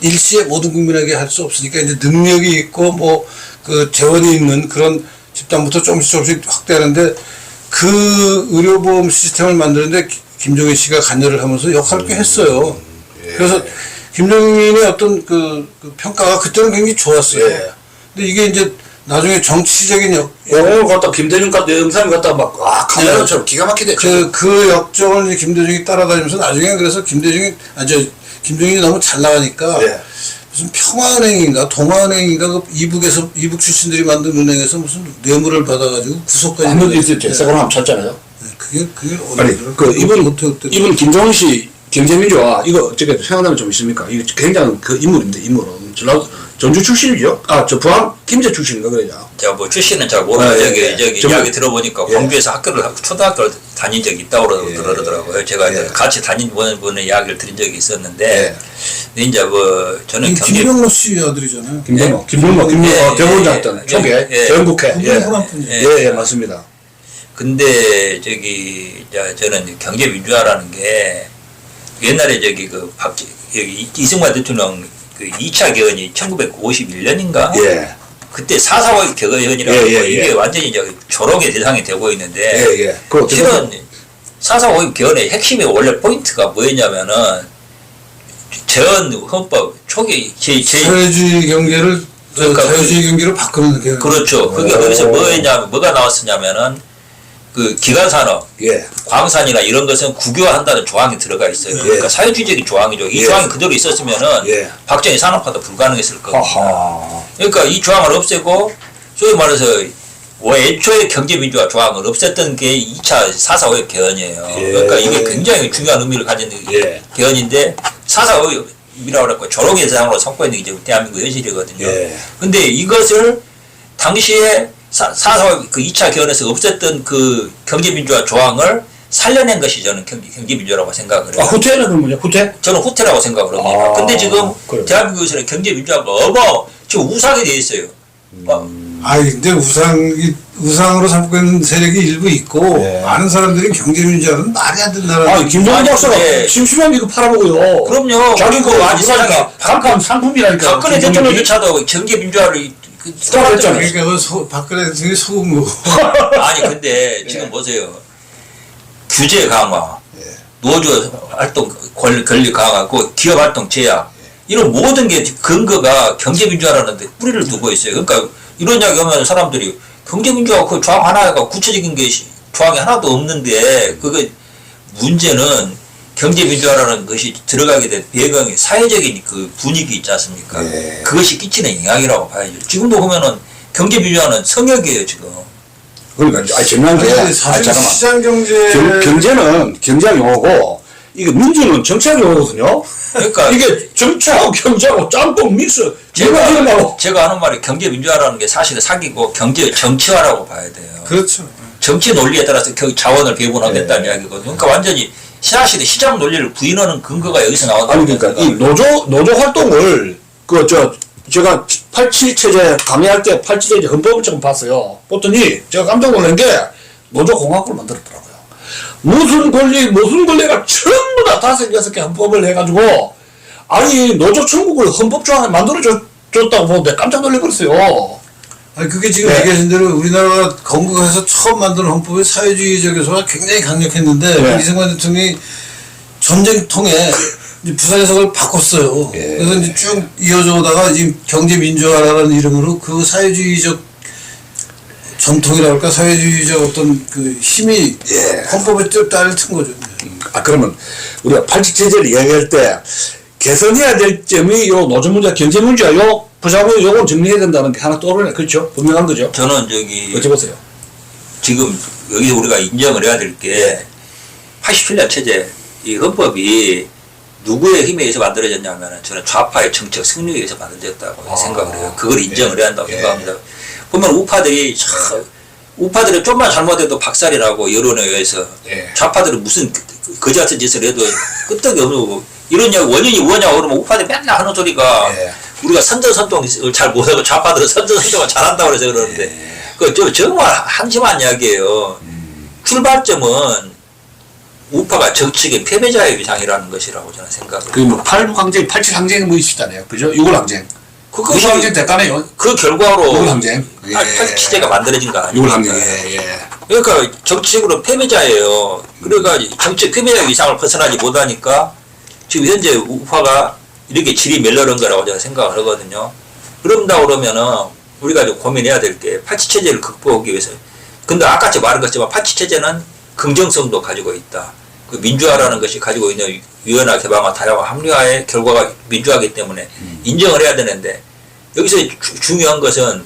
일시에 모든 국민에게 할 수 없으니까 이제 능력이 있고 뭐 그 재원이 있는 그런 집단부터 조금씩 확대하는데 그 의료보험 시스템을 만드는데 김종인 씨가 관여를 하면서 역할을 꽤 했어요. 예. 그래서 김종인의 어떤 그 평가가 그때는 굉장히 좋았어요. 예. 근데 이게 이제 나중에 정치적인 오늘 갖다 김대중 갖다 영상 갖다 막 카메라처럼 기가 막히게 됐죠. 그 역정을 이제 김대중이 따라다니면서 나중에 그래서 김종인이 너무 잘 나가니까 예. 무슨 평화은행인가 동아은행인가 그 이북 출신들이 만든 은행에서 무슨 뇌물을 받아가지고 구속까지 한번 있었죠. 세건 한번 쳤잖아요. 그게 아니 그 노태우 때 이분 김종인 씨 경제민주화 이거 어떻게 생각나는 점 있습니까? 이거 굉장히 그 인물인데 인물은 전주 출신이죠. 저 부안 김제 출신인가 그래요. 제가 뭐 출신은 잘 모르는데 저기 정말- 이야기 들어보니까 예. 광주에서 초등학교를 다닌 적이 있다고 그러더라고요. 제가 예. 같이 다닌 분의 이야기를 들은 적이 있었는데 예. 근데 이제 뭐 저는 김병로 씨 아들이잖아요. 김병로 예, 대법원장 예, 했던 예, 초기에 예. 전국회. 그분은 호남분이죠. 예, 맞습니다. 근데 저기 저는 경제 민주화라는 게 옛날에 저기 그 여기 이승만 대통령 그 2차 개헌이 1951년인가? 예. 그때 4.4월 개헌이라고 예, 예, 하고 이게 예. 완전히 이제 조롱의 대상이 되고 있는데 예, 예. 그거 어떻게 실은 4.4월 개헌의 핵심이 원래 포인트가 뭐였냐면은 재헌 헌법 초기 사회주의 경제를 그러니까 자유주의 경제로 바꾸는 게 그렇죠. 그게 거기서 뭐가 나왔었냐면은 그 기간산업, 예. 광산이나 이런 것은 국유화한다는 조항이 들어가 있어요. 예. 그러니까 사회주의적인 조항이죠. 이 예. 조항이 그대로 있었으면은 예. 박정희 산업화도 불가능했을 거거든요. 하하. 그러니까 이 조항을 없애고 소위 말해서 애초에 경제민주화 조항을 없앴던 게 2차 4.4 개헌이에요. 예. 그러니까 이게 굉장히 중요한 의미를 가진 예. 개헌인데 4.4이라고 그랬고 조롱의 대상으로 삼고 있는 게 이제 대한민국 현실이거든요. 예. 근데 이것을 당시에 4.4 그 2차 개헌에서 없앴던 그 경제민주화 조항을 살려낸 것이 저는 경제민주화라고 생각을 해요. 후퇴는 그러면요? 후퇴? 저는 후퇴라고 생각을 합니다. 아, 근데 지금 그래요. 대한민국에서는 경제민주화가 지금 우상이 돼 있어요. 근데 우상으로 삼고 있는 세력이 일부 있고 예. 많은 사람들이 경제민주화는 말이 안 된다는. 김종인 아니, 박사가 근데- 심심하면 이거 팔아보고요. 그럼요. 자기 거 이상하게 간판 상품이라니까. 박근혜 대통령조차도 경제민주화를 따라했잖아요. 그러니까 박근혜 대통령이 속은 거. 아니 근데 지금 보세요. 규제 강화, 노조 활동 권리 강화고 기업 활동 제약 이런 모든 게 근거가 경제민주화라는 데 뿌리를 두고 있어요. 그러니까 이런 이야기 하면 사람들이 경제민주화 그 조항 하나가 구체적인 게 조항이 하나도 없는데 그게 문제는 경제민주화라는 것이 들어가게 된 배경이 사회적인 그 분위기 있지 않습니까? 예. 그것이 끼치는 영향이라고 봐야죠. 지금도 보면은 경제민주화는 성역이에요 지금. 그러니까, 재미난 게, 사실 잠깐만. 시장 경제 경제는 경제학 용어고, 이게 민주는 정치학 용어거든요. 그러니까 이게 정치하고 경제하고 짬뽕 믹스. 제가 하는 말이 경제민주화라는 게 사실은 사기고 경제 정치화라고 봐야 돼요. 그렇죠. 정치 논리에 따라서 자원을 배분하겠다는 이야기거든요. 그러니까 완전히 사실은 시장 논리를 부인하는 근거가 여기서 나온다고. 아니, 그러니까, 이 노조 활동을, 제가 87체제 강의할 때 87체제 헌법을 좀 봤어요. 봤더니 제가 깜짝 놀란 게 노조공학국을 만들었더라고요. 무슨 권리가 전부 다 5개, 6개 헌법을 해가지고 노조 천국을 헌법 조항에 만들어줬다고 보는데 깜짝 놀래버렸어요. 아니 그게 지금 네. 얘기하신 대로 우리나라가 건국해서 처음 만든 헌법의 사회주의적 요소가 굉장히 강력했는데 네. 이승만 대통령이 전쟁 통해 이제 부산에서 그걸 바꿨어요. 예. 그래서 이제 쭉 이어져 오다가 지금 경제민주화라는 이름으로 그 사회주의적 전통이라고 할까 사회주의적 어떤 그 힘이 헌법에 쭉 딸을 튼 거죠. 그러면 우리가 팔칙체제를 이야기할 때 개선해야 될 점이 요 노조 문제, 경제 문제야. 요 부작용 요건 정리해야 된다는 게 하나 떠오르네. 그렇죠? 분명한 거죠. 저는 저기 어찌 보세요? 지금 여기 우리가 인정을 해야 될 게 87년 체제 이 헌법이 누구의 힘에 의해서 만들어졌냐면 저는 좌파의 정책 승리에 의해서 만들어졌다고 생각을 해요. 그걸 인정을 해야 한다고 생각합니다. 보면 우파들이 우파들이 좀만 잘못해도 박살이라고 여론에 의해서 좌파들은 무슨 거지 같은 짓을 해도 끄떡이 없는 거고 이런 원인이 뭐냐고 그러면 우파들이 맨날 하는 소리가 우리가 선전선동을 잘 못하고 좌파들은 선전선동을 잘한다고 해서 그러는데 그 정말 한심한 이야기예요. 출발점은 우파가 정치계 패배자의 위상이라는 것이라고 저는 생각해요. 그뭐 86항쟁, 87항쟁이 뭐 있었다네요. 그죠? 6.1항쟁. 그것이 6.1항쟁 됐다네요. 그 결과로 6.1항쟁. 팔치제가 만들어진 거 아닙니까? 6.1항쟁. 예. 그러니까 정치적으로 패배자예요. 그러니까 정치 패배자 위상을 벗어나지 못하니까 지금 현재 우파가 이렇게 질이 멸렬한 거라고 저는 생각을 하거든요. 그런다 그러면은 우리가 좀 고민해야 될 게 팔치체제를 극복하기 위해서. 근데 아까 제가 말한 것처럼 팔치체제는 긍정성도 가지고 있다. 그 민주화라는 것이 가지고 있는 유연화, 개방화, 다양화, 합리화의 결과가 민주화이기 때문에 인정을 해야 되는데 여기서 중요한 것은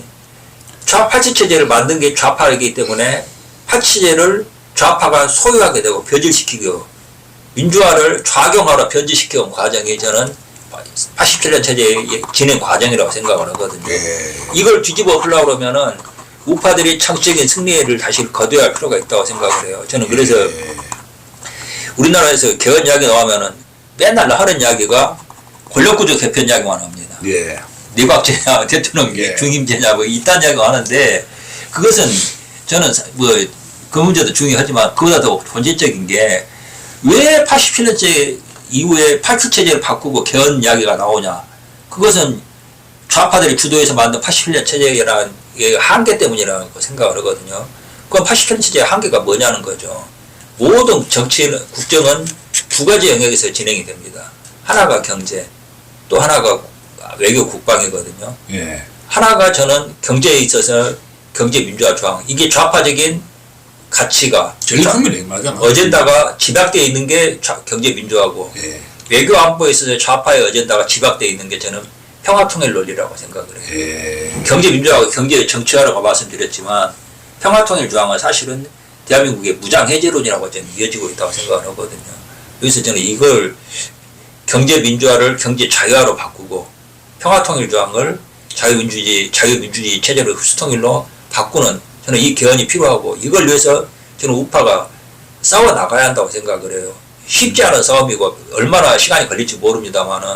팔치체제를 만든 게 좌파이기 때문에 팔치체제를 좌파가 소유하게 되고 변질시키고 민주화를 좌경화로 변질시키는 과정이 저는 87년 체제의 진행 과정이라고 생각을 하거든요. 이걸 뒤집어 엎으려고 그러면은 우파들이 창조적인 승리를 다시 거둬야 할 필요가 있다고 생각을 해요. 저는 그래서 우리나라에서 개헌 이야기 나오면은 맨날 하는 이야기가 권력구조 개편 이야기만 합니다. 내각제냐, 대통령 중임제냐, 뭐 이딴 이야기가 하는데 그것은 저는 뭐 그 문제도 중요하지만 그보다 더 본질적인 게 왜 87년째 이후에 87체제를 바꾸고 개헌 이야기가 나오냐. 그것은 좌파들이 주도해서 만든 87년 체제라는 한계 때문이라고 생각을 하거든요. 그럼 87년 체제의 한계가 뭐냐는 거죠. 모든 정치는, 국정은 두 가지 영역에서 진행이 됩니다. 하나가 경제, 또 하나가 외교 국방이거든요. 하나가 저는 경제에 있어서 경제 민주화 조항. 이게 좌파적인 가치가 어젠다가 집약되어 있는 게 경제 민주화고 외교 안보에 있어서 좌파의 어젠다가 집약되어 있는 게 저는 평화통일 논리라고 생각을 해요. 경제 민주화가 경제 정치화라고 말씀드렸지만 평화통일 조항은 사실은 대한민국의 무장해제론이라고 저는 이어지고 있다고 생각을 하거든요. 여기서 저는 이걸 경제 민주화를 경제 자유화로 바꾸고 평화통일 조항을 자유민주주의 체제로 흡수통일로 바꾸는 저는 이 개헌이 필요하고 이걸 위해서 저는 우파가 싸워 나가야 한다고 생각을 해요. 쉽지 않은 싸움이고 얼마나 시간이 걸릴지 모릅니다만은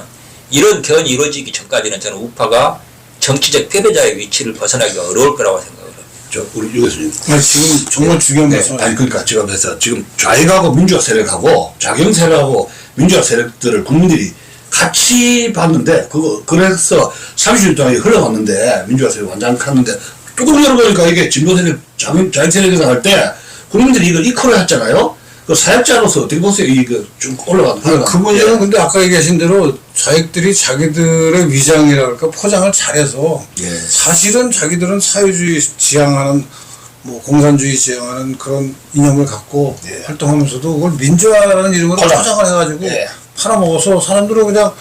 이런 개헌이 이루어지기 전까지는 저는 우파가 정치적 패배자의 위치를 벗어나기가 어려울 거라고 생각을 합니다. 우리 유 교수님. 지금 정말 중요한 말씀. 아니 그러니까 지금 좌익하고 민주화 세력하고 좌경 세력하고 민주화 세력들을 국민들이 같이 봤는데 그래서 30년 동안 흘러갔는데 민주화 세력 완장했는데 뚜껑 열어보니까 이게 진보 세력, 좌익 세력에서 할 때 국민들이 이걸 이끌어 했잖아요. 그 사역자로서 어떻게 보세요? 이거 쭉 올라가는 그 문제는 근데 아까 얘기하신 대로 좌익들이 자기들의 위장이라 할까 포장을 잘해서 사실은 자기들은 사회주의 지향하는 뭐 공산주의 지향하는 그런 이념을 갖고 활동하면서도 그걸 민주화라는 이름으로 포장을 해가지고 팔아먹어서 사람들은 그냥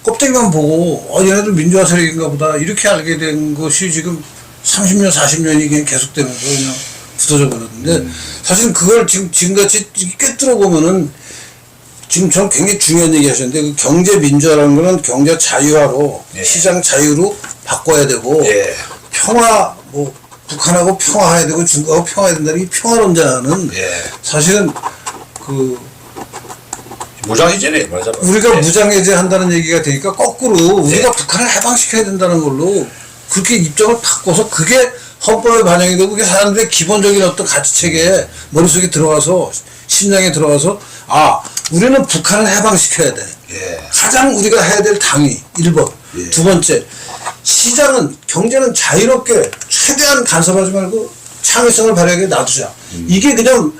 껍데기만 보고 얘네들 민주화 세력인가 보다 이렇게 알게 된 것이 지금 30년, 40년이 그냥 계속되면서 그냥 굳어져 버렸는데 사실은 그걸 지금같이 꿰뚫어 보면은 지금 전 굉장히 중요한 얘기 하셨는데 그 경제 민주화라는 거는 경제 자유화로 시장 자유로 바꿔야 되고 평화 뭐 북한하고 평화해야 되고 중국하고 평화해야 된다는 이 평화론자는 사실은 그 무장해제네 말하자면 우리가 무장해제 한다는 얘기가 되니까 거꾸로 우리가 북한을 해방시켜야 된다는 걸로 그렇게 입장을 바꿔서 그게 헌법에 반영이 되고 그게 사람들의 기본적인 어떤 가치체계에 머릿속에 들어와서 심장에 들어와서 우리는 북한을 해방시켜야 돼. 가장 우리가 해야 될 당이 1번. 두 번째, 시장은 경제는 자유롭게 최대한 간섭하지 말고 창의성을 발휘하게 놔두자. 이게 그냥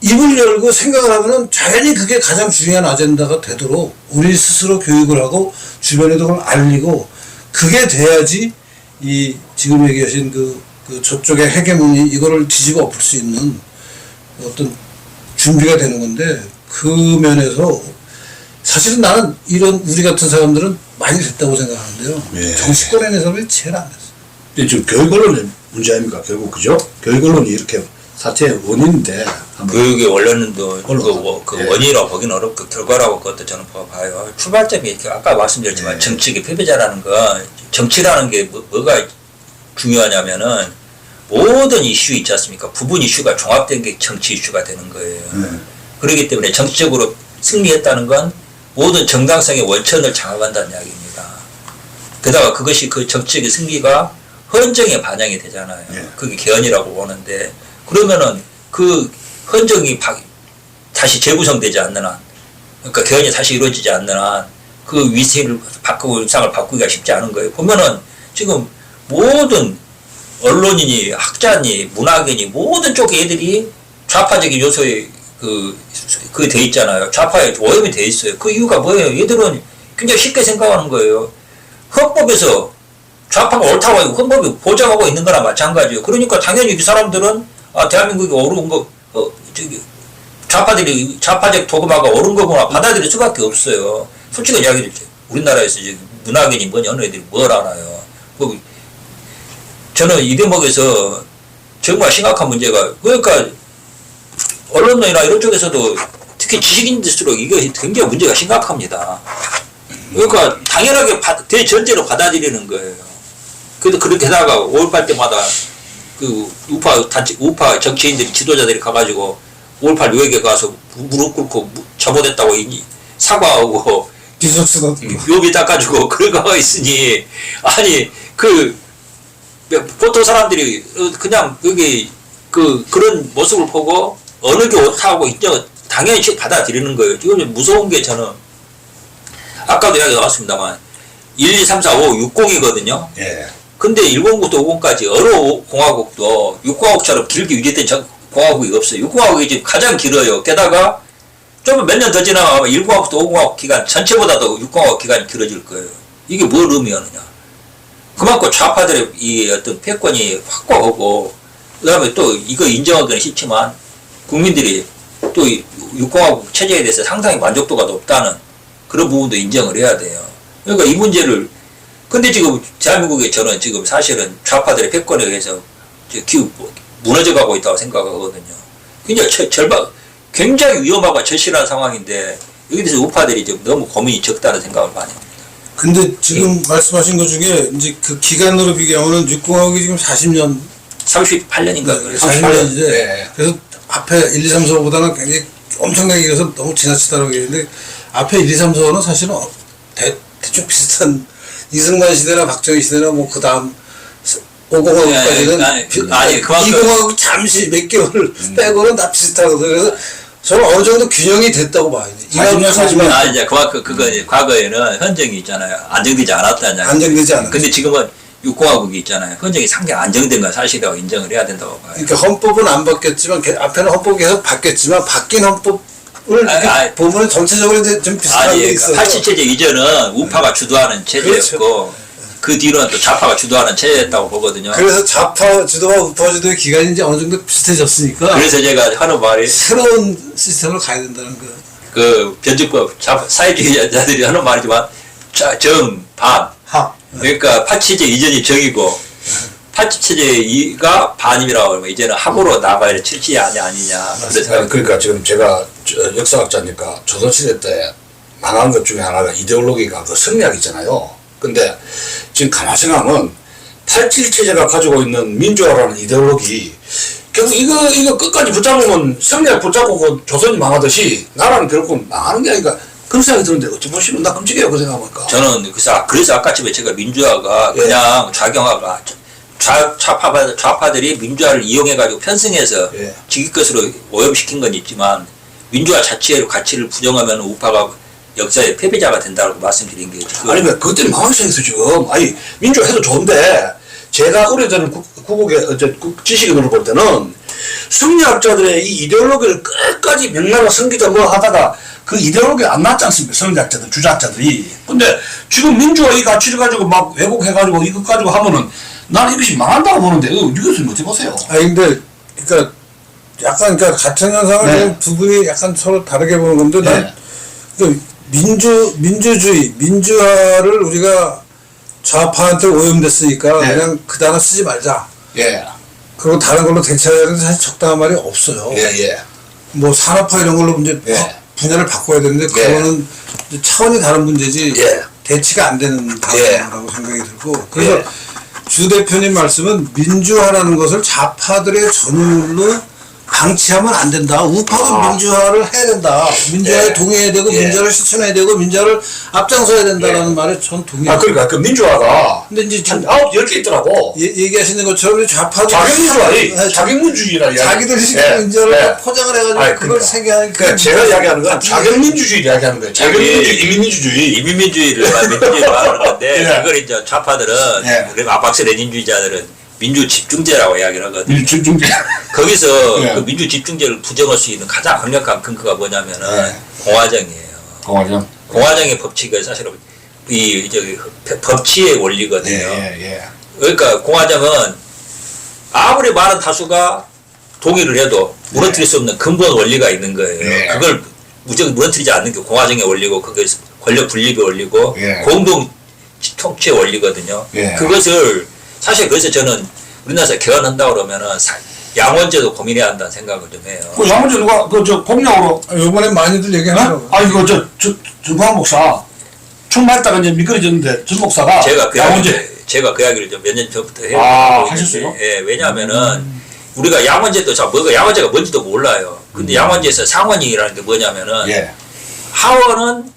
입을 열고 생각을 하면은 자연히 그게 가장 중요한 아젠다가 되도록 우리 스스로 교육을 하고 주변에도 그걸 알리고 그게 돼야지 이 지금 얘기하신 그 저쪽의 헤게모니 이거를 뒤집어 엎을 수 있는 어떤 준비가 되는 건데 그 면에서 사실은 나는 이런 우리 같은 사람들은 많이 됐다고 생각하는데요. 예. 정치권에 사람이 제일 안 됐어. 근데 지금 교육 언론의 문제 아닙니까? 결국 그죠? 교육 언론이 이렇게 사태의 원인인데 교육의 원론도 그 예. 원인이라고 보기는 어렵고 결과라고 그것도 저는 봐요. 출발점이 이렇게 아까 말씀드렸지만 예. 정치의 패배자라는 건 정치라는 게 뭐가 중요하냐면은 모든 이슈 있지 않습니까? 부분 이슈가 종합된 게 정치 이슈가 되는 거예요. 그렇기 때문에 정치적으로 승리했다는 건 모든 정당성의 원천을 장악한다는 이야기입니다. 게다가 그것이 그 정치적인 승리가 헌정에 반영이 되잖아요. 예. 그게 개헌이라고 보는데 그러면은 그 헌정이 다시 재구성되지 않는 한 그러니까 개헌이 다시 이루어지지 않는 한 그 위세를 바꾸고 일상을 바꾸기가 쉽지 않은 거예요. 보면은 지금 모든 언론인이 학자니 문학인이 모든 쪽 애들이 좌파적인 요소에 그 돼 있잖아요. 좌파에 오염이 돼 있어요. 그 이유가 뭐예요? 얘들은 굉장히 쉽게 생각하는 거예요. 헌법에서 좌파가 옳다고 하고 헌법이 보장하고 있는 거나 마찬가지예요. 그러니까 당연히 그 사람들은 대한민국이 옳은 거 좌파들이 좌파적 도그마가 옳은 거구나 받아들일 수밖에 없어요. 솔직히 이야기드릴게요. 우리나라에서 지금 문학인이 뭐냐 어느 애들이 뭘 알아요. 저는 이 대목에서 정말 심각한 문제가 그러니까 언론이나 이런 쪽에서도 특히 지식인들수록 이게 굉장히 문제가 심각합니다. 그러니까 당연하게 대전제로 받아들이는 거예요. 그래도 그렇게 하다가 5.18 때마다 그 우파 정치인들이 지도자들이 가가지고 5.18 묘역에 가서 무릎 꿇고 잘못했다고 사과하고 기숙수도 묘비 닦아주고 그러고 있으니 아니 보통 사람들이 그냥 여기 그런 모습을 보고 어느 게 옳다고 당연히 받아들이는 거예요. 지금 무서운 게 저는 아까도 이야기 나왔습니다만 1, 2, 3, 4, 5, 60이거든요. 예. 근데 1공부터 5공까지 어느 공화국도 6공화국처럼 길게 유지된 공화국이 없어요. 6공화국이 지금 가장 길어요. 게다가 좀 몇 년 더 지나가면 1공화국부터 5공화국 기간 전체보다도 6공화국 기간이 길어질 거예요. 이게 뭘 의미하느냐. 그만큼 좌파들의 이 어떤 패권이 확고하고 그 다음에 또 이거 인정하기는 싫지만 국민들이 또 6공화국 체제에 대해서 상당히 만족도가 높다는 그런 부분도 인정을 해야 돼요. 그러니까 이 문제를 근데 지금 대한민국에 저는 지금 사실은 좌파들의 패권에 의해서 무너져 가고 있다고 생각하거든요. 굉장히 위험하고 절실한 상황인데 여기 대해서 우파들이 좀 너무 고민이 적다는 생각을 많이 합니다. 근데 지금 말씀하신 것 중에 이제 그 기간으로 비교하면은 6공화국이 지금 40년 38년인가 그래서 40년이지. 네. 그래서 앞에 1, 2, 3, 4보다는 굉장히 엄청나게 길어서 너무 지나치다고 얘기했는데 앞에 1, 2, 3, 4는 사실은 대충 비슷한 이승만 시대나 박정희 시대나 뭐 그 다음 5공화국까지는 아니, 그만큼 2공화국 잠시 몇 개월 빼고는 다 비슷하거든요. 그래서 저는 어느 정도 균형이 됐다고 봐요. 40년, 40년. 이제 그만큼 과거에는 헌정이 있잖아요. 안정되지 않았다는 안정되지 않았죠. 근데 지금은 6공화국이 있잖아요. 헌정이 상당히 안정된 건 사실이라고 인정을 해야 된다고 봐요. 그러니까 헌법은 안 바뀌었지만 앞에는 헌법이 계속 바뀌었지만 바뀐 헌법을 보면 전체적으로 이제 좀 비슷한 게 있어요. 87체제 이전은 우파가 주도하는 체제였고 그렇죠. 그 뒤로는 또 좌파가 주도하는 체제였다고 보거든요. 그래서 좌파 주도와 우파 주도의 기간이 이제 어느 정도 비슷해졌으니까 그래서 제가 하는 말이 새로운 시스템으로 가야 된다는 거. 그 변증법 사회주의자들이 하는 말이지만 반 합. 그러니까 87체제 이전이 정이고 87체제가 반임이라고 하면 이제는 합으로 나가야 될 7치 아니냐. 그러니까 지금 제가 역사학자니까 조선시대 때 망한 것 중에 하나가 이데올로기가 그 성리학 있잖아요. 근데 지금 가만히 생각하면 87체제가 가지고 있는 민주화라는 이데올로기 결국 이거 끝까지 붙잡으면 성리학 붙잡고 조선이 망하듯이 나라는 결국은 망하는 게 아닌가 그런 생각이 드는데 어찌 보시면 나 끔찍해요 그 생각하니까. 저는 그래서 아까쯤에 제가 민주화가 그냥 좌경화가 좌파들이 민주화를 이용해가지고 편승해서 예. 지기 것으로 오염시킨 건 있지만 민주화 자체의 가치를 부정하면 우파가 역사의 패배자가 된다고 말씀드린 게 지금. 아니 왜 그것 때문에 망하게 생겼어 지금. 아니 민주화 해도 좋은데 제가 우려되는 국국의 지식인으로 볼 때는 성리학자들의 이 이데올로기를 끝까지 명나라 성기자 뭐 하다가 그 이데올로기 안 맞지 않습니까? 성리학자들, 주자학자들이. 근데 지금 민주화 이 가치를 가지고 막 왜곡해가지고 이것 가지고 하면은 나는 이것이 망한다고 보는데 이것은 어떻게 보세요? 아니 근데 그러니까 약간 그러니까 같은 현상을 네. 두 분이 약간 서로 다르게 보는 건데 네. 난 그 민주주의 민주화를 우리가 좌파한테 오염됐으니까 네. 그냥 그 단어 쓰지 말자. 예, 그리고 다른 걸로 대체하는 사실 적당한 말이 없어요. 예. 뭐 산업화 이런 걸로 이제 예. 분야를 바꿔야 되는데 그거는 이제 차원이 다른 문제지 예. 대치가 안 되는 예. 단어라고 생각이 들고 그래서 예. 주 대표님 말씀은 민주화라는 것을 좌파들의 전율로 방치하면 안 된다. 우파가 민주화를 해야 된다. 민주화에 예. 동의해야 되고 예. 민주화를 실천해야 되고 민주화를 앞장서야 된다라는 말에 전 동의해요. 그러니까 그 민주화가 근데 이제 한 지금 10개 있더라고. 얘기하시는 것처럼 좌파들 자객민주화, 자객민주주의라 자기들이 지금 민주화를 포장을 해가지고 그걸 그러니까. 세계하는 그러니까 제가 이야기하는 건 자객민주주의 이야기하는 거예요. 자객민주주의, 이민민주주의. 이민민주의를 말하는 건데 예. 그걸 이제 좌파들은 예. 그리고 아박스 레닌주의자들은 민주 집중제라고 이야기를 하거든요. 민주주의. 거기서 예. 그 민주 집중제를 부정할 수 있는 가장 강력한 근거가 뭐냐면은 예. 공화정이에요. 공화정. 공화정의 법칙은 사실은 이 저기 법치의 원리거든요. 예. 그러니까 공화정은 아무리 많은 다수가 동의를 해도 무너뜨릴 수 없는 근본 원리가 있는 거예요. 예. 그걸 무조건 무너뜨리지 않는 게 공화정의 원리고 그게 권력 분립의 원리고 예. 공동 통치의 원리거든요. 예. 그것을 사실 그래서 저는 우리나라에서 개헌한다고 그러면은 양원제도 고민해야 한다는 생각을 좀 해요. 그 양문제 누가 공약으로 요번에 많이들 얘기하더라고요. 아니 전광 목사 총괄다가 이제 미끄러졌는데 전 목사가 제가 그 양문제 제가 그 이야기를 좀 몇 년 전부터 해요. 하셨어요? 예, 왜냐하면은 우리가 양원제도 뭐가 양원제가 뭔지도 몰라요. 근데 양원제에서 상원이라는 게 뭐냐면은 예. 하원은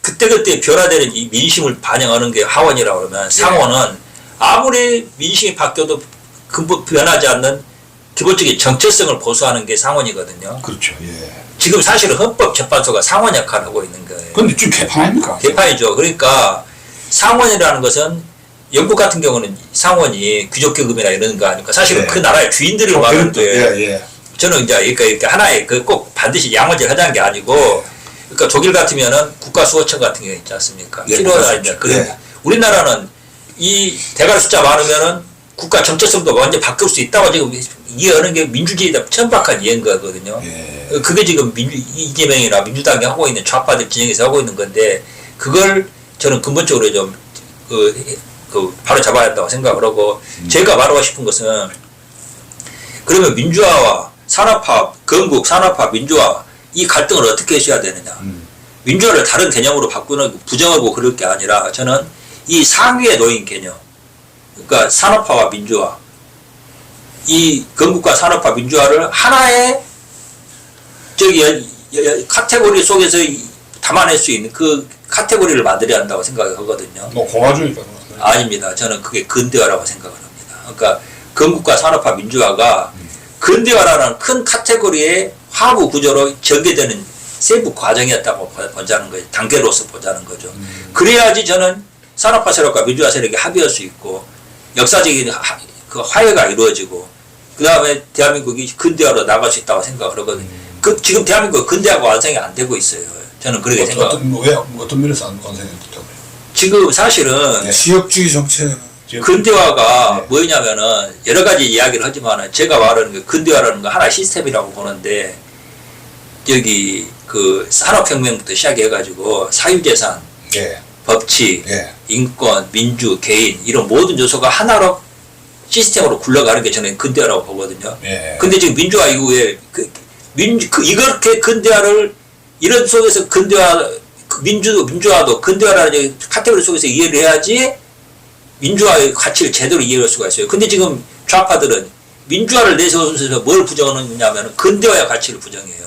그때그때 변화되는 이 민심을 반영하는 게 하원이라고 그러면 상원은 아무리 민심이 바뀌어도 근본 변하지 않는 기본적인 정체성을 보수하는 게 상원이거든요. 그렇죠. 예. 지금 사실은 헌법재판소가 상원 역할을 하고 있는 거예요. 근데 지금 개판 아닙니까? 개판이죠. 그러니까 상원이라는 것은 영국 같은 경우는 상원이 귀족계급이나 이런 거 아니까 사실은 예. 그 나라의 주인들이 말하는 거예요. 예. 저는 이제 이렇게 하나의 그 꼭 반드시 양원제를 하자는 게 아니고 그러니까 독일 같으면은 국가수호청 같은 게 있지 않습니까? 예, 필요하다 이제 그런 예. 우리나라는 이 대가리 숫자 많으면은 국가 정체성도 완전 바뀔 수 있다고 지금 이해하는 게 민주주의다 천박한 이해인 거거든요. 예. 그게 지금 이재명이나 민주당이 하고 있는 좌파들 진영에서 하고 있는 건데 그걸 저는 근본적으로 좀 바로 잡아야 한다고 생각을 하고 제가 말하고 싶은 것은 그러면 민주화와 산업화, 건국, 산업화, 민주화 이 갈등을 어떻게 해야 되느냐. 민주화를 다른 개념으로 바꾸는 부정하고 그럴 게 아니라 저는 이 상위에 놓인 개념 그러니까 산업화와 민주화 이 건국과 산업화 민주화를 하나의 카테고리 속에서 담아낼 수 있는 그 카테고리를 만들어야 한다고 생각하거든요. 뭐 공화주의가 아닙니다. 저는 그게 근대화라고 생각을 합니다. 그러니까 건국과 산업화 민주화가 근대화라는 큰 카테고리의 하부 구조로 전개되는 세부 과정이었다고 보자는 거예요. 단계로서 보자는 거죠. 그래야지 저는 산업화 세력과 민주화 세력이 합의할 수 있고 역사적인 그 화해가 이루어지고 그 다음에 대한민국이 근대화로 나갈 수 있다고 생각을 하거든요. 지금 대한민국 근대화가 완성이 안 되고 있어요. 저는 그렇게 생각합니다. 어떤 면에서 안 완성이 됐다고요? 지금 사실은 지역주의 정책. 근대화가 뭐냐면은 여러 가지 이야기를 하지만 제가 말하는 게 근대화라는 거 하나의 시스템이라고 보는데 여기 그 산업혁명부터 시작해가지고 사유재산, 예. 법치, 예. 인권, 민주, 개인 이런 모든 요소가 하나로 시스템으로 굴러가는 게 저는 근대화라고 보거든요. 예. 근데 지금 민주화 이후에 이렇게 근대화를 이런 속에서 근대화 민주화도 근대화라는 카테고리 속에서 이해를 해야지 민주화의 가치를 제대로 이해할 수가 있어요. 근데 지금 좌파들은 민주화를 내세우면서 뭘 부정하느냐면 근대화의 가치를 부정해요.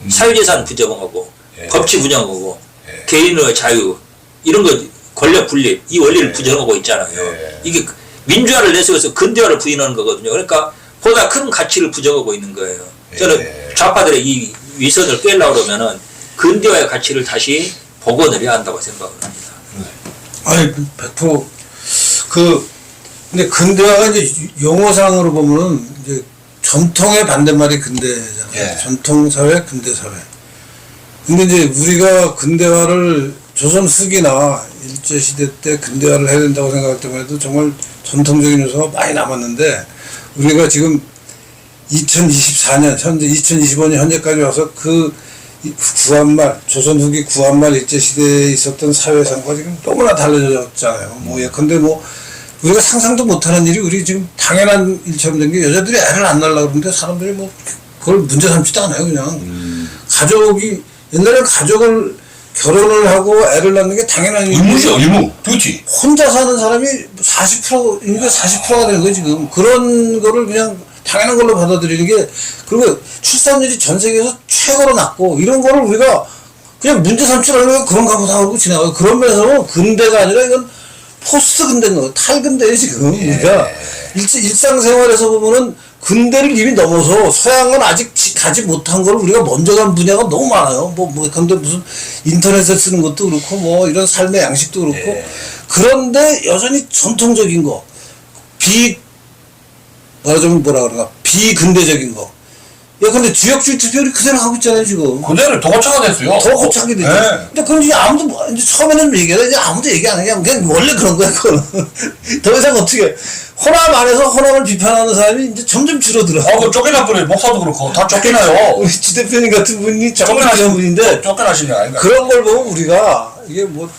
사유재산 부정하고 예. 법치 부정하고 예. 개인의 자유 이런 거 권력 분립 이 원리를 예. 부정하고 있잖아요. 예. 이게 민주화를 내세워서 근대화를 부인하는 거거든요. 그러니까 보다 큰 가치를 부정하고 있는 거예요. 저는 예. 좌파들의 이 위선을 깨려고 그러면은 근대화의 가치를 다시 복원을 해야 한다고 생각을 합니다. 아니 100% 근데 근대화가 이제 용어상으로 보면은 이제 전통의 반대말이 근대잖아요. 예. 전통 사회, 근대 사회. 근데 이제 우리가 근대화를 조선 후기나 일제 시대 때 근대화를 해야 된다고 생각할 때만 해도 정말 전통적인 요소가 많이 남았는데 우리가 지금 2024년 현재 2025년 현재까지 와서 그 구한말 조선 후기 구한말 일제 시대에 있었던 사회상과 지금 너무나 달라졌잖아요. 뭐 예컨대 뭐 우리가 상상도 못하는 일이 우리 지금 당연한 일처럼 된 게 여자들이 애를 안 낳으려고 그러는데 사람들이 뭐 그걸 문제 삼지도 않아요. 그냥 가족이 옛날에 가족을 결혼을 하고 애를 낳는 게 당연한 일이죠. 의무죠, 의무. 듀티. 혼자 사는 사람이 40% 인구의 40%가 되는 거예요 지금. 그런 거를 그냥 당연한 걸로 받아들이는 게, 그리고 출산율이 전 세계에서 최고로 낮고 이런 거를 우리가 그냥 문제 삼지 않으면 그런가 보다 하고 지나가요. 그런 면에서 근대가 아니라 이건 포스트 근대인 거예요. 탈근대예요 지금. 그러니까 일상생활에서 보면은 근대를 이미 넘어서 서양은 아직 가지 못한 걸 우리가 먼저 간 분야가 너무 많아요. 근데 무슨 인터넷에 쓰는 것도 그렇고 뭐 이런 삶의 양식도 그렇고 그런데 여전히 전통적인 거 말하자면 뭐라 그러나 비근대적인 거. 야 근데 지역주의 투표율이 그대로 가고 있잖아요 지금. 그대로 더 고착화 됐어요. 더 고착이 되죠. 네. 근데 그건 이제 아무도 이제 처음에는 얘기하다 이제 아무도 얘기 안 해. 그냥 원래 그런 거야 그거는. 더 이상 어떻게 호남 안에서 호남을 비판하는 사람이 이제 점점 줄어들어. 그 쫓겨날 뻔해. 목사도 그렇고 다 쫓겨나요. 우리 지 대표님 같은 분이 쫓겨나신 분인데 쫓겨나신 게 아닌가. 그런 걸 보면 우리가 이게 뭐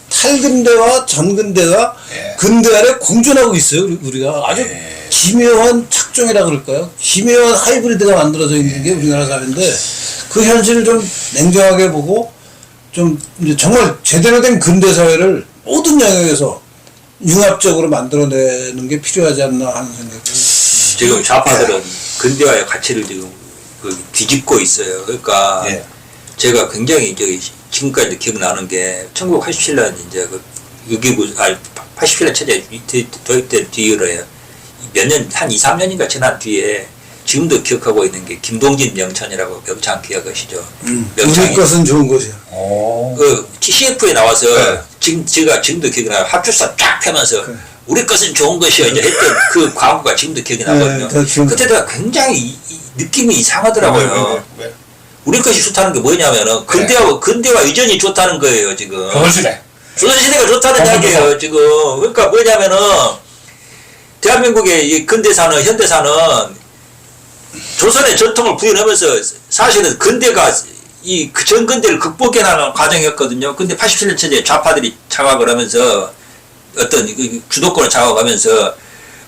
탈근대와 전근대가 예. 근대 안에 공존하고 있어요. 우리가 아주 기묘한 착종이라 그럴까요? 기묘한 하이브리드가 만들어져 있는 게 우리나라 사회인데 그 현실을 좀 냉정하게 보고 좀 이제 정말 제대로 된 근대 사회를 모든 영역에서 융합적으로 만들어내는 게 필요하지 않나 하는 생각이. 지금 좌파들은 근대화의 가치를 지금 뒤집고 있어요. 그러니까 예. 제가 굉장히 지금까지 기억나는 게 1987년 이제 87년 체제 도입 때 뒤로 몇 년, 한 2, 3년인가 지난 뒤에 지금도 기억하고 있는 게 김동진 명찬이라고 명찬 기억하시죠? 우리 것은 좋은 것이야. CF에 나와서 네. 제가 지금도 기억나요. 합주사 쫙 펴면서 우리 것은 좋은 것이야 이제 했던 그 광고가 지금도 기억이 나거든요. 그때가 굉장히 느낌이 이상하더라고요. 왜? 우리 것이 좋다는 게 뭐냐면은 근대화 이전이 좋다는 거예요 지금. 조선시대. 조선시대가 좋다는 이야기예요 지금. 그러니까 뭐냐면은 대한민국의 이 근대사는 현대사는 조선의 전통을 부인하면서 사실은 근대가 이 전근대를 극복해 나가는 과정이었거든요. 근데 87년 체제에 좌파들이 장악을 하면서 어떤 주도권을 장악하면서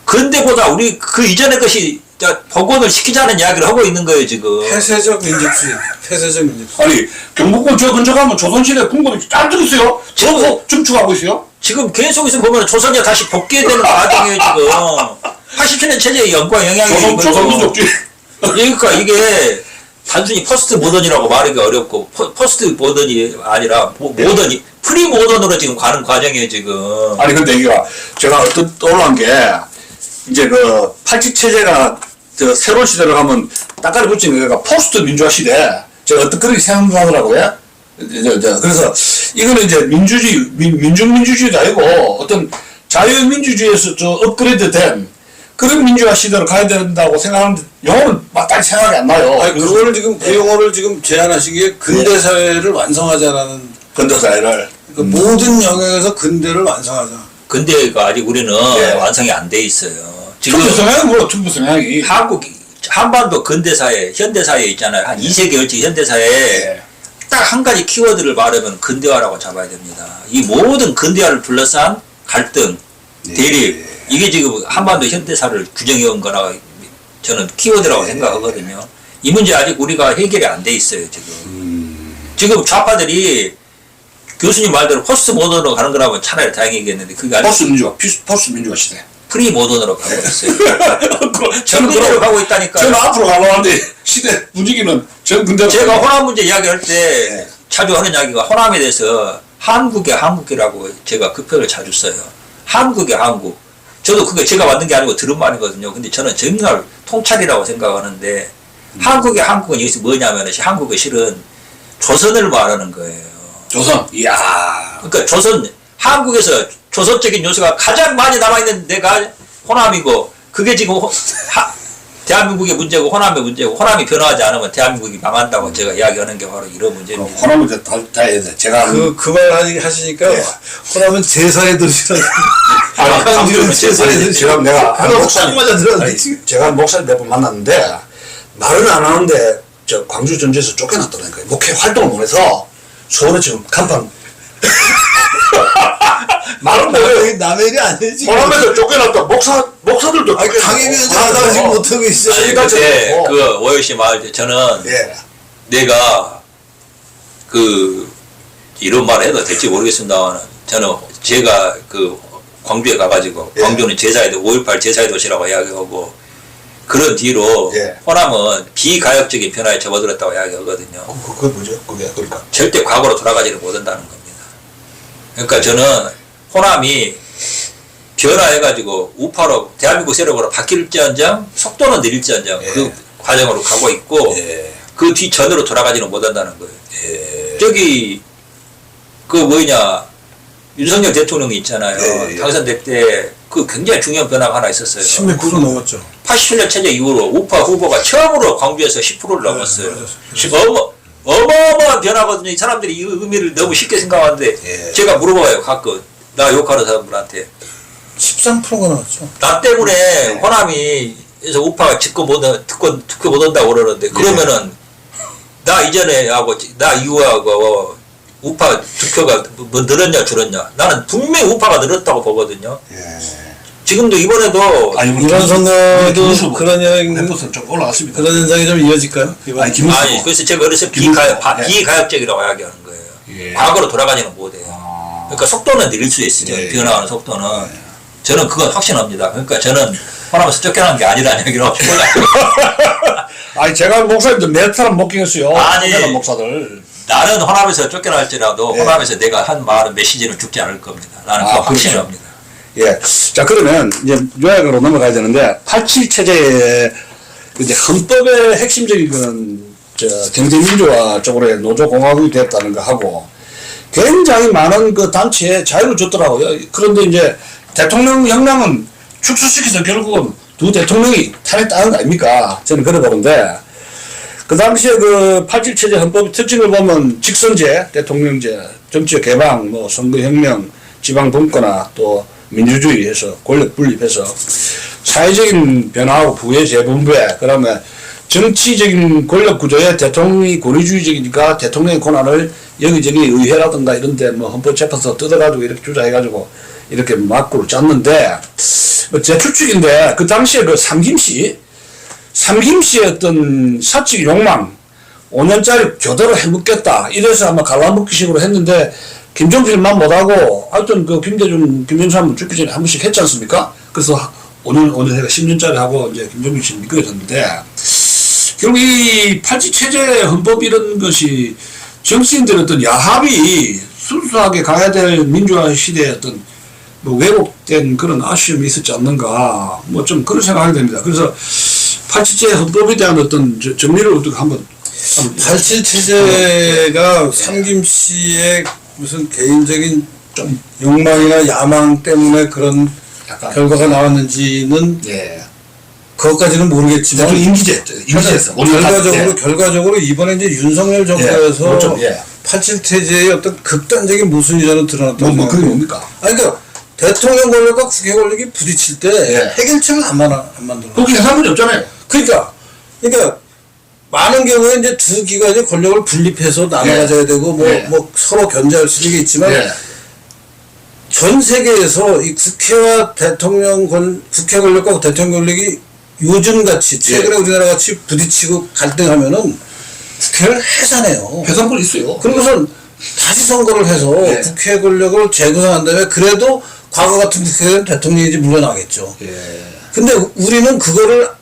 근대보다 우리 그 이전의 것이 복원을 시키자는 이야기를 하고 있는 거예요 지금. 폐쇄적 민족주의. 폐쇄적 민족주의. 아니 경복궁 저 근처 가면 조선시대 궁궐이 쫙 들었어요. 저거 춤추고 있어요. 지금 계속해서 보면 조선이 다시 복귀되는 과정이에요 지금. 87년 체제의 영향이 조선민족주의. 그러니까 이게 단순히 퍼스트 모던이라고 말하기가 어렵고 퍼스트 모던이 아니라 모던이 프리 모던으로 지금 가는 과정이에요 지금. 아니 근데 이거 제가 떠올란 게 이제 그 87 체제가 저 새로운 시대로 가면 땅까지 붙이는 거가 포스트 민주화 시대. 제가 어떤 그렇게 생각하더라고요. 그래서 이거는 이제 민중민주주의도 아니고 어떤 자유민주주의에서 저 업그레이드된 그런 민주화 시대로 가야 된다고 생각하는데 용어는 마땅히 생각이 안 나요. 아니 그거를 지금 그 용어를 지금 제안하시기에 근대 사회를 완성하자라는 근대사회를 그러니까 모든 영역에서 근대를 완성하자. 근데가 아직 우리는 예. 완성이 안 돼 있어요. 지금 충분성향이 뭐야 충분성향이. 한반도 근대사회, 현대사회 있잖아요. 한 2세기였지 현대사회에 예. 딱 한 가지 키워드를 말하면 근대화라고 잡아야 됩니다. 이 모든 근대화를 둘러싼 갈등, 대립, 이게 지금 한반도 현대사를 규정해온 거라 저는 키워드라고 생각하거든요. 이 문제 아직 우리가 해결이 안 돼 있어요, 지금. 지금 좌파들이 교수님 말대로 포스트 모던으로 가는 거라면 차라리 다행이겠는데 그게 아니고 포스트 민주화 시대. 프리 모던으로 가고 있어요. 저는 전근대로 가고 있다니까요. 저는 앞으로 가려는데 시대 분위기는 전근대로. 제가 호남 문제 이야기할 때 자주 하는 이야기가 호남에 대해서 한국의 한국이라고 제가 그 표현을 자주 써요. 한국의 한국. 저도 그게 제가 만든 게 아니고 들은 말이거든요. 근데 저는 정말 통찰이라고 생각하는데 한국의 한국은 여기서 뭐냐면 한국의 실은 조선을 말하는 거예요. 조선. 이야. 그러니까 한국에서 조선적인 요소가 가장 많이 남아있는 데가 호남이고 그게 지금 대한민국의 문제고 호남의 문제고 호남이 변화하지 않으면 대한민국이 망한다고 제가 이야기하는 게 바로 이런 문제입니다. 호남은 이제 다 해야 돼. 제가 그 말 하시니까 호남은 제사의 도시라. 광주는 제사의 도시. 제가 내가 하나 딱 맞아 들었는데 지금. 제가 목사님 몇 번 만났는데 말은 안 하는데 저 광주 전주에서 쫓겨났더라니까요. 목회 활동을 못 해서 서울에 지금 간판 말은 뭐예요? 남의 일이 아니지. 호남에서 쫓겨났다. 목사들도 아니 당연히 자가 지금 못하고 있어. 아니, 그때 그 오여시 마을 때 저는 예. 내가 그 이런 말을 해도 될지 모르겠습니다만 저는 제가 그 광주에 가가지고 예. 광주는 제사의 도 5.18 제사의 도시라고 이야기하고 그런 뒤로 예. 호남은 비가역적인 변화에 접어들었다고 이야기하거든요. 그게 뭐죠? 그게 그러니까 절대 과거로 돌아가지는 못한다는 겁니다. 그러니까 저는 호남이 변화해가지고 우파로 대한민국 세력으로 바뀔지언정 속도는 느릴지언정 그 과정으로 가고 있고 그 뒤전으로 돌아가지는 못한다는 거예요. 저기 그 뭐냐 윤석열 대통령이 있잖아요. 당선될 때 그 굉장히 중요한 변화가 하나 있었어요. 16% 넘었죠. 87년 체제 이후로 우파 후보가 처음으로 광주에서 10%를 넘었어요. 어마어마한 변화거든요. 이 사람들이 이 의미를 너무 쉽게 생각하는데 제가 물어봐요. 가끔 나 욕하는 사람들한테 13%가 나왔죠. 나 때문에 호남이에서 우파가 득표 못 온다고 그러는데 그러면은 나 이전에 하고 나 이후하고 우파 득표가 뭐 늘었냐 줄었냐 나는 분명히 우파가 늘었다고 보거든요. 지금도 이번에도 이번 선거도 김문수 그런 멤버는 좀 올라갔습니다. 그런 현상이 좀 이어질까요? 아니 김문수 아니 그래서 제가 그래서 비가역적이라고 이야기하는 거예요. 과거로 돌아가지는 못해요. 그러니까 속도는 느릴 수 있어요. 변화하는 속도는. 저는 그건 확신합니다. 그러니까 저는 호남에서 쫓겨난 게 아니라는 얘기를 하고 싶어요. 아니 제가 목사님들 몇 사람 목격했어요. 아니. 쫓겨난 목사들. 나는 호남에서 쫓겨날지라도 호남에서 내가 한 말은 메시지는 죽지 않을 겁니다. 나는 그거 확신을 그렇죠. 합니다. 예. 자, 그러면 이제 요약으로 넘어가야 되는데, 87 체제의 이제 헌법의 핵심적인 거는 경제민주화 쪽으로 노조공화국이 됐다는 거 하고, 굉장히 많은 그 단체에 자유를 줬더라고요. 그런데 이제 대통령 역량은 축소시켜서 결국은 두 대통령이 탄핵당한 거 아닙니까? 저는 그래 보는데, 그 당시에 그 87 체제 헌법의 특징을 보면 직선제, 대통령제, 정치적 개방, 뭐 선거혁명, 지방분권화, 또 민주주의 해서 권력 분립해서 사회적인 변화하고 부의 재분배, 그다음에 정치적인 권력 구조에 대통령이 권위주의적이니까 대통령의 권한을 여기저기 의회라든가 이런데 뭐 헌법재판소 뜯어가지고 이렇게 주장해가지고 이렇게 막구를 짰는데 뭐 제 추측인데 그 당시에 그 삼김씨의 어떤 사적 욕망 5년짜리 교대로 해먹겠다 이래서 아마 갈라먹기식으로 했는데 김종필만 못하고 하여튼 그 김정삼은 죽기 전에 한 번씩 했지 않습니까? 그래서 5년 해가 10년짜리 하고 이제 김종필 씨는 미끄러졌는데 결국 이 87 체제 헌법 이런 것이 정치인들의 어떤 야합이 순수하게 가야 될 민주화 시대의 어떤 뭐 왜곡된 그런 아쉬움이 있었지 않는가 뭐 좀 그런 생각하게 됩니다. 그래서 87 체제 헌법에 대한 어떤 정리를 어떻게 한번 87 체제가 삼김씨의 무슨 개인적인 좀 욕망이나 야망 때문에 그런 약간 결과가 나왔는지는 그것까지는 모르겠지만 임기제에서 결과적으로 이번에 이제 윤석열 정부에서 87 체제의 어떤 극단적인 모순이라는 드러났다고 뭐 그게 뭡니까? 아니 그러니까 대통령 권력과 국회 권력이 부딪힐 때 해결책을 안 만들어. 거기 해산물이 없잖아요. 그러니까 많은 경우에 이제 두 기관의 권력을 분립해서 나눠 가져야 되고 뭐 서로 견제할 수 있는 게 있지만 전 세계에서 이 국회와 국회 권력과 대통령 권력이 요즘같이 최근에 우리나라 같이 부딪히고 갈등하면은 국회를 해산해요. 해산물이 있어요. 그러고선 다시 선거를 해서 국회 권력을 재구성한 다음에 그래도 과거 같은 국회는 대통령이 물러나겠죠. 근데 우리는 그거를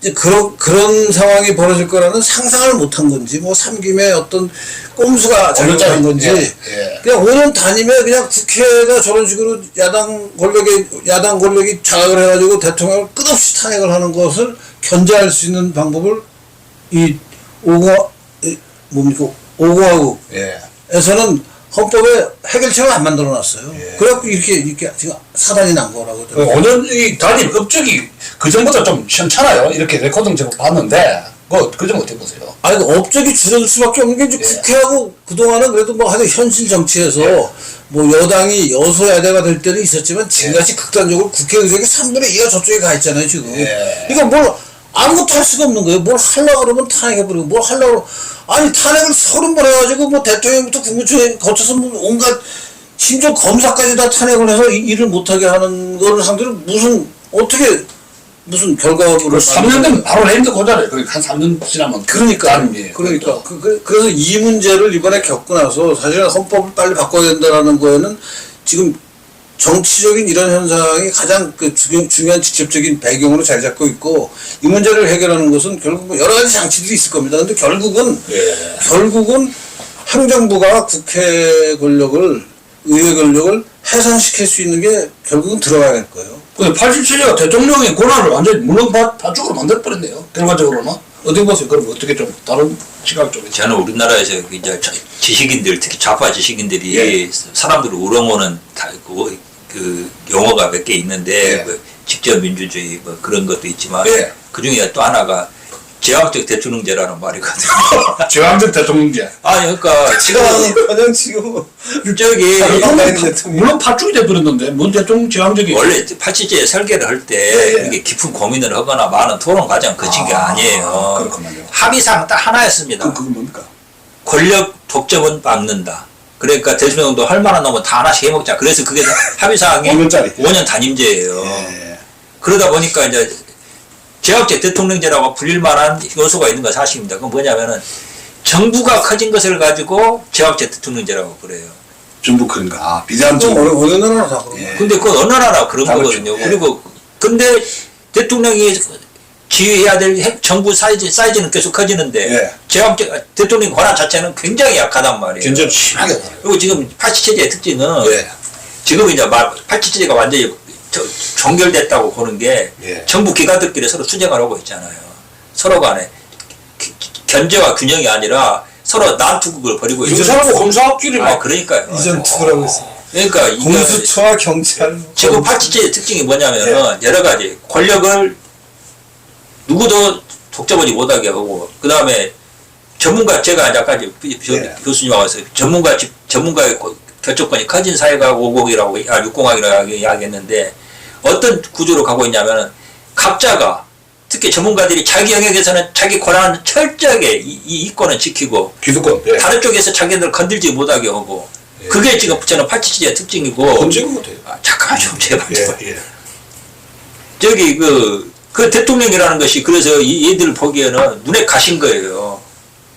이제 그런 상황이 벌어질 거라는 상상을 못한 건지, 뭐 삼김의 어떤 꼼수가 잘못한 건지, 그냥 5년 단위면 그냥 국회가 저런 식으로 야당 권력이 장악을 해가지고 대통령을 끝없이 탄핵을 하는 것을 견제할 수 있는 방법을 이 오공화국에서는 헌법에 해결책을 안 만들어 놨어요. 그래갖고 이렇게 지금 사단이 난 거라고. 5년 이 단임 업적이 그 전보다 좀 시원찮아요. 이렇게 레코딩 제목 봤는데 그 점 어떻게 보세요? 아니, 그 업적이 줄어들 수밖에 없는 게 이제 국회하고 그동안은 그래도 뭐 하여튼 현실 정치에서 뭐 여당이 여소야대가 될 때는 있었지만 지금같이 극단적으로 국회 의석이 3분의 2가 저쪽에 가 있잖아요, 지금. 그러니까 뭘 아무것도 할 수가 없는 거예요. 뭘 하려고 그러면 탄핵해버리고, 뭘 하려고 아니, 탄핵을 30번 해가지고 뭐 대통령부터 국무총리 거쳐서 뭐 온갖 심지어 검사까지 다 탄핵을 해서 일을 못하게 하는 거를 상대로 무슨 결과를 3년 되면 바로 랜드 고잖아요. 한 3년 지나면 그러니까 그래서 이 문제를 이번에 겪고 나서 사실은 헌법을 빨리 바꿔야 된다라는 거에는 지금 정치적인 이런 현상이 가장 그 중요한 직접적인 배경으로 자리 잡고 있고, 이 문제를 해결하는 것은 결국 뭐 여러 가지 장치들이 있을 겁니다. 근데 결국은 행정부가 국회 권력을, 의회 권력을 해산시킬 수 있는 게 결국은 들어가야 될 거예요. 근데 87년가 대통령의 권한을 완전히 물렁밭쪽으로 만들어버렸네요. 결과적으로는. 어떻게 보세요? 그럼 어떻게 좀 다른 시각 쪽에? 저는 우리나라에서 이제 지식인들, 특히 좌파 지식인들이 사람들을 우롱하는 그 용어가 몇 개 있는데 뭐 직접 민주주의 뭐 그런 것도 있지만 그 중에 또 하나가 제왕적 대통령제라는 말이거든요. 제왕적 대통령제. 아니 그러니까 그냥 지금 저기 물론 팥죽이 돼버렸는데 뭔 대통령 제왕적이 원래 87제에 설계를 할 때 이게 깊은 고민을 하거나 많은 토론 과정 거친 게 아니에요. 그렇구만요. 합의사항 딱 하나였습니다. 그건 뭡니까? 권력 독점은 막는다. 그러니까 대통령도 할 만한 놈은 다 하나씩 해먹자. 그래서 그게 합의사항이 5년짜리. 5년 단임제예요. 그러다 보니까 이제 제왕적 대통령제라고 불릴 만한 요소가 있는 건 사실입니다. 그건 뭐냐면은 정부가 커진 것을 가지고 제왕적 대통령제라고 그래요. 정부 그런가? 비대한 또 정부. 어느 나라나 다 그런 거예요. 근데 그건 어느 나라 그런 다 거거든요. 그렇죠. 그리고 근데 대통령이 지휘해야 될 정부 사이즈는 계속 커지는데 제왕적 대통령 권한 자체는 굉장히 약하단 말이에요. 굉장히 심하게. 그리고 지금 87제의 특징은 지금 이제 87제가 완전히 종결됐다고 보는 게 정부 기관들끼리 서로 수쟁을 하고 있잖아요. 서로 간에 견제와 균형이 아니라 서로 난투극을 벌이고 있어요. 인사하고 검사끼리 막. 그러니까요. 이전 투구라고 있어요. 그러니까 이게 공수처와 경찰. 지금 87제의 특징이 뭐냐면은 여러 가지 권력을 누구도 독점하지 못하게 하고, 그 다음에 전문가, 제가 아까 교수님하고 전문가의 결정권이 커진 사회가 50이라고, 60학이라고 이야기했는데, 어떤 구조로 가고 있냐면은, 각자가, 특히 전문가들이 자기 영역에서는 자기 권한을 철저하게 이 이권은 지키고, 기득권. 다른 쪽에서 자기들 건들지 못하게 하고, 그게 지금 저는 87제의 특징이고, 언제 그거 돼요? 잠깐만 좀 제발. 저기 그 대통령이라는 것이 그래서 얘들 보기에는 눈에 가신 거예요.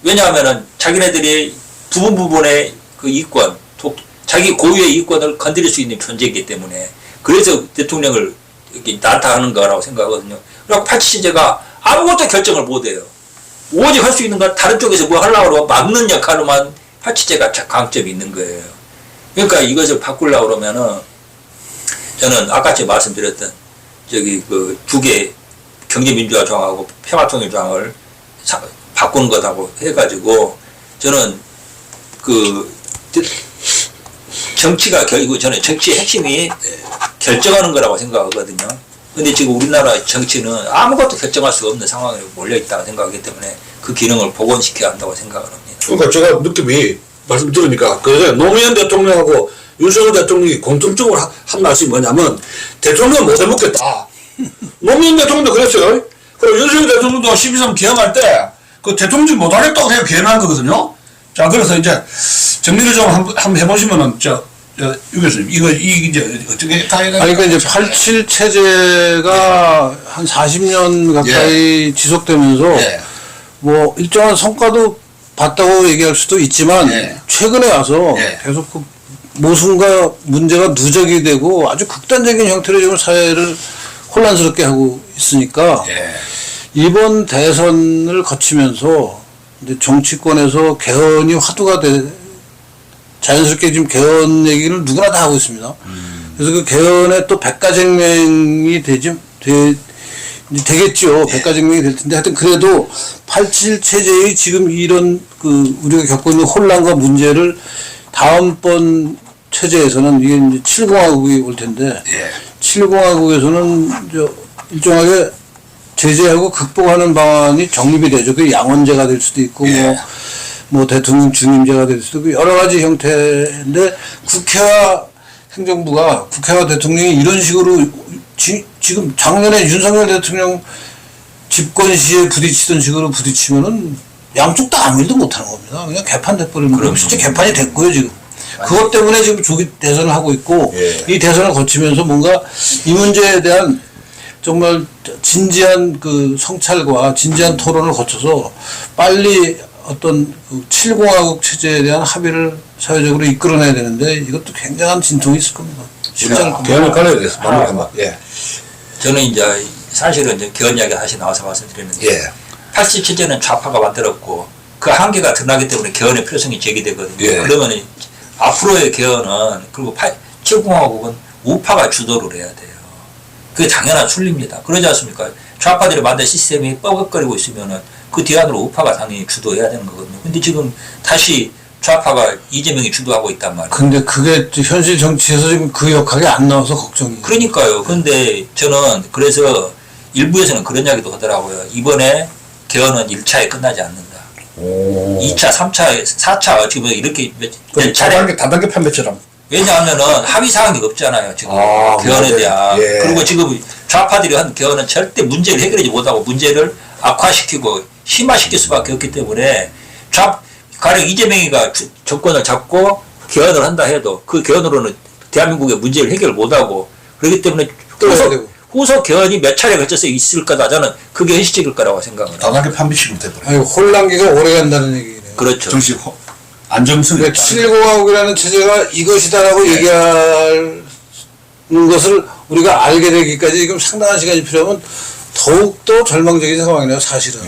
왜냐하면은 자기네들이 부분의 그 이권, 자기 고유의 이권을 건드릴 수 있는 존재이기 때문에 그래서 대통령을 이렇게 난타하는 거라고 생각하거든요. 그리고 87제가 아무것도 결정을 못해요. 오직 할 수 있는 건 다른 쪽에서 뭐 하려고 그러고 막는 역할로만 87제가 강점이 있는 거예요. 그러니까 이것을 바꾸려고 그러면은 저는 아까 제가 말씀드렸던 저기 그 두 개 경제민주화 조항하고 평화통일 조항을 바꾸는 것하고 해가지고 저는 그 정치가 결국 저는 정치의 핵심이 결정하는 거라고 생각하거든요. 근데 지금 우리나라 정치는 아무것도 결정할 수 없는 상황에 몰려있다고 생각하기 때문에 그 기능을 복원시켜야 한다고 생각을 합니다. 그러니까 제가 느낌이 말씀 들으니까 그래서 노무현 대통령하고 윤석열 대통령이 공통적으로 한 말씀이 뭐냐면 대통령은 못 해먹겠다. 노무현 대통령도 그랬어요. 그리고 윤석열 대통령도 12.3 기함할 때 그 대통령직 못하겠다고 해서 기함한 거거든요. 자, 그래서 이제 정리를 좀 한번 해보시면은 유 교수님 이거 이제 어떻게 다 해야 아니, 그러니까 이제 87 체제가 한 40년 가까이 지속되면서 뭐 일정한 성과도 봤다고 얘기할 수도 있지만 최근에 와서 계속 그 모순과 문제가 누적이 되고 아주 극단적인 형태로 지금 사회를 혼란스럽게 하고 있으니까 이번 대선을 거치면서 이제 정치권에서 개헌이 화두가 자연스럽게 지금 개헌 얘기를 누구나 다 하고 있습니다. 그래서 그 개헌에 또 백가쟁명이 되겠죠. 백가쟁명이 될 텐데 하여튼 그래도 87 체제의 지금 이런 그 우리가 겪고 있는 혼란과 문제를 다음번 체제에서는 이게 이제 7공화국이 올 텐데 예. 7공화국에서는 일정하게 제재하고 극복하는 방안이 정립이 되죠. 그 양원제가 될 수도 있고 예. 뭐 대통령 중임제가 될 수도 있고 여러 가지 형태인데 국회와 행정부가 국회와 대통령이 이런 식으로 지금 작년에 윤석열 대통령 집권 시에 부딪히던 식으로 부딪히면은 양쪽 다 아무 일도 못하는 겁니다. 그냥 개판돼 버리는 거예요. 실제 개판이 됐고요 지금. 그것 때문에 지금 조기 대선을 하고 있고 예. 이 대선을 거치면서 뭔가 이 문제에 대한 정말 진지한 그 성찰과 진지한 토론을 거쳐서 빨리 어떤 그 7공화국 체제에 대한 합의를 사회적으로 이끌어내야 되는데 이것도 굉장한 진통이 있을 겁니다. 쉽지 않을 겁니다. 개헌을 깔아야 돼서 마무리한다. 예. 저는 이제 사실은 이제 개헌 이야기 다시 나와서 말씀드렸는데 예. 87제는 좌파가 만들었고 그 한계가 드러나기 때문에 개헌의 필요성이 제기되거든요. 예. 그러면 앞으로의 개헌은 그리고 7공화국은 우파가 주도를 해야 돼요. 그게 당연한 순리입니다. 그러지 않습니까? 좌파들이 만든 시스템이 뻐걱거리고 있으면은 그 뒤안으로 우파가 당연히 주도해야 되는 거거든요. 근데 지금 다시 좌파가 이재명이 주도하고 있단 말이에요. 근데 그게 현실 정치에서 지금 그 역학이 안 나와서 걱정이에요. 그러니까요. 근데 저는 그래서 일부에서는 그런 이야기도 하더라고요. 이번에 개헌은 1차에 끝나지 않는다. 오. 2차, 3차, 4차 지금 이렇게 몇 차례. 다단계 판매처럼. 왜냐하면은 합의 사항이 없잖아요. 지금 아, 개헌에 맞아요. 대한. 예. 그리고 지금 좌파들이 한 개헌은 절대 문제를 해결하지 못하고 문제를 악화시키고 심화시킬 수밖에 없기 때문에 가령 이재명이가 정권을 잡고 개헌을 한다 해도 그 개헌으로는 대한민국의 문제를 해결 못하고 그렇기 때문에 후속 개헌이 몇 차례 걸쳐서 있을 거다. 저는 그게 현실적일 거라고 생각을 해요. 다단계 판매식으로 돼버려. 아니, 혼란기가 오래 간다는 얘기네요. 그렇죠. 정치 안정성이 그러니까 7공화국이라는 체제가 이것이다라고 얘기하는 것을 우리가 알게 되기까지 지금 상당한 시간이 필요하면 더욱더 절망적인 상황이네요, 사실은.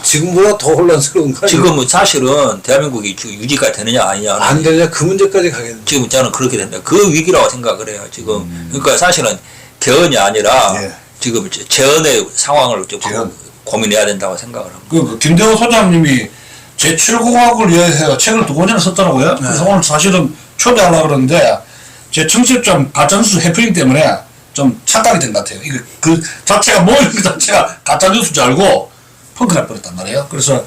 지금보다 더 혼란스러운 거 아니에요? 지금은 사실은 대한민국이 유지가 되느냐 아니냐 안 되냐 그 문제까지 가겠네. 지금 저는 그렇게 된다. 그 위기라고 생각을 해요. 지금 그러니까 사실은 개헌이 아니라 예. 지금 재헌의 상황을 좀 재헌. 고민해야 된다고 생각을 합니다. 그 김대호 소장님이 제7공화국을 위해서 책을 2권이나 썼더라고요. 그래서 오늘 사실은 초대하려고 그러는데 제 청첩장 가짜뉴스 해프닝 때문에 좀 착각이 된 것 같아요. 이거 그 자체가 모이는 그 자체가 가짜뉴스인 줄 알고 펑크날 뻔했단 말이에요. 그래서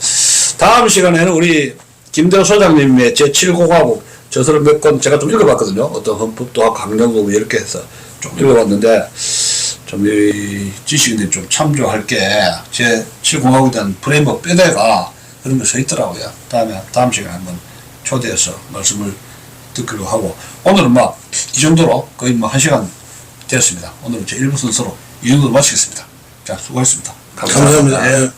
다음 시간에는 우리 김대호 소장님의 제7공화국 저서를 몇 권 제가 좀 읽어봤거든요. 어떤 헌법도 강령도 이렇게 해서 좀 읽어봤는데 좀 이 지식인들이 좀 참조할 게 제7공화국에 대한 프레임work 뼈대가 그런 게 서 있더라고요. 다음 시간에 한번 초대해서 말씀을 듣기로 하고 오늘은 막 이 정도로 거의 뭐 1시간 되었습니다. 오늘은 제 1부 순서로 이 정도로 마치겠습니다. 자, 수고하셨습니다. 감사합니다. 예.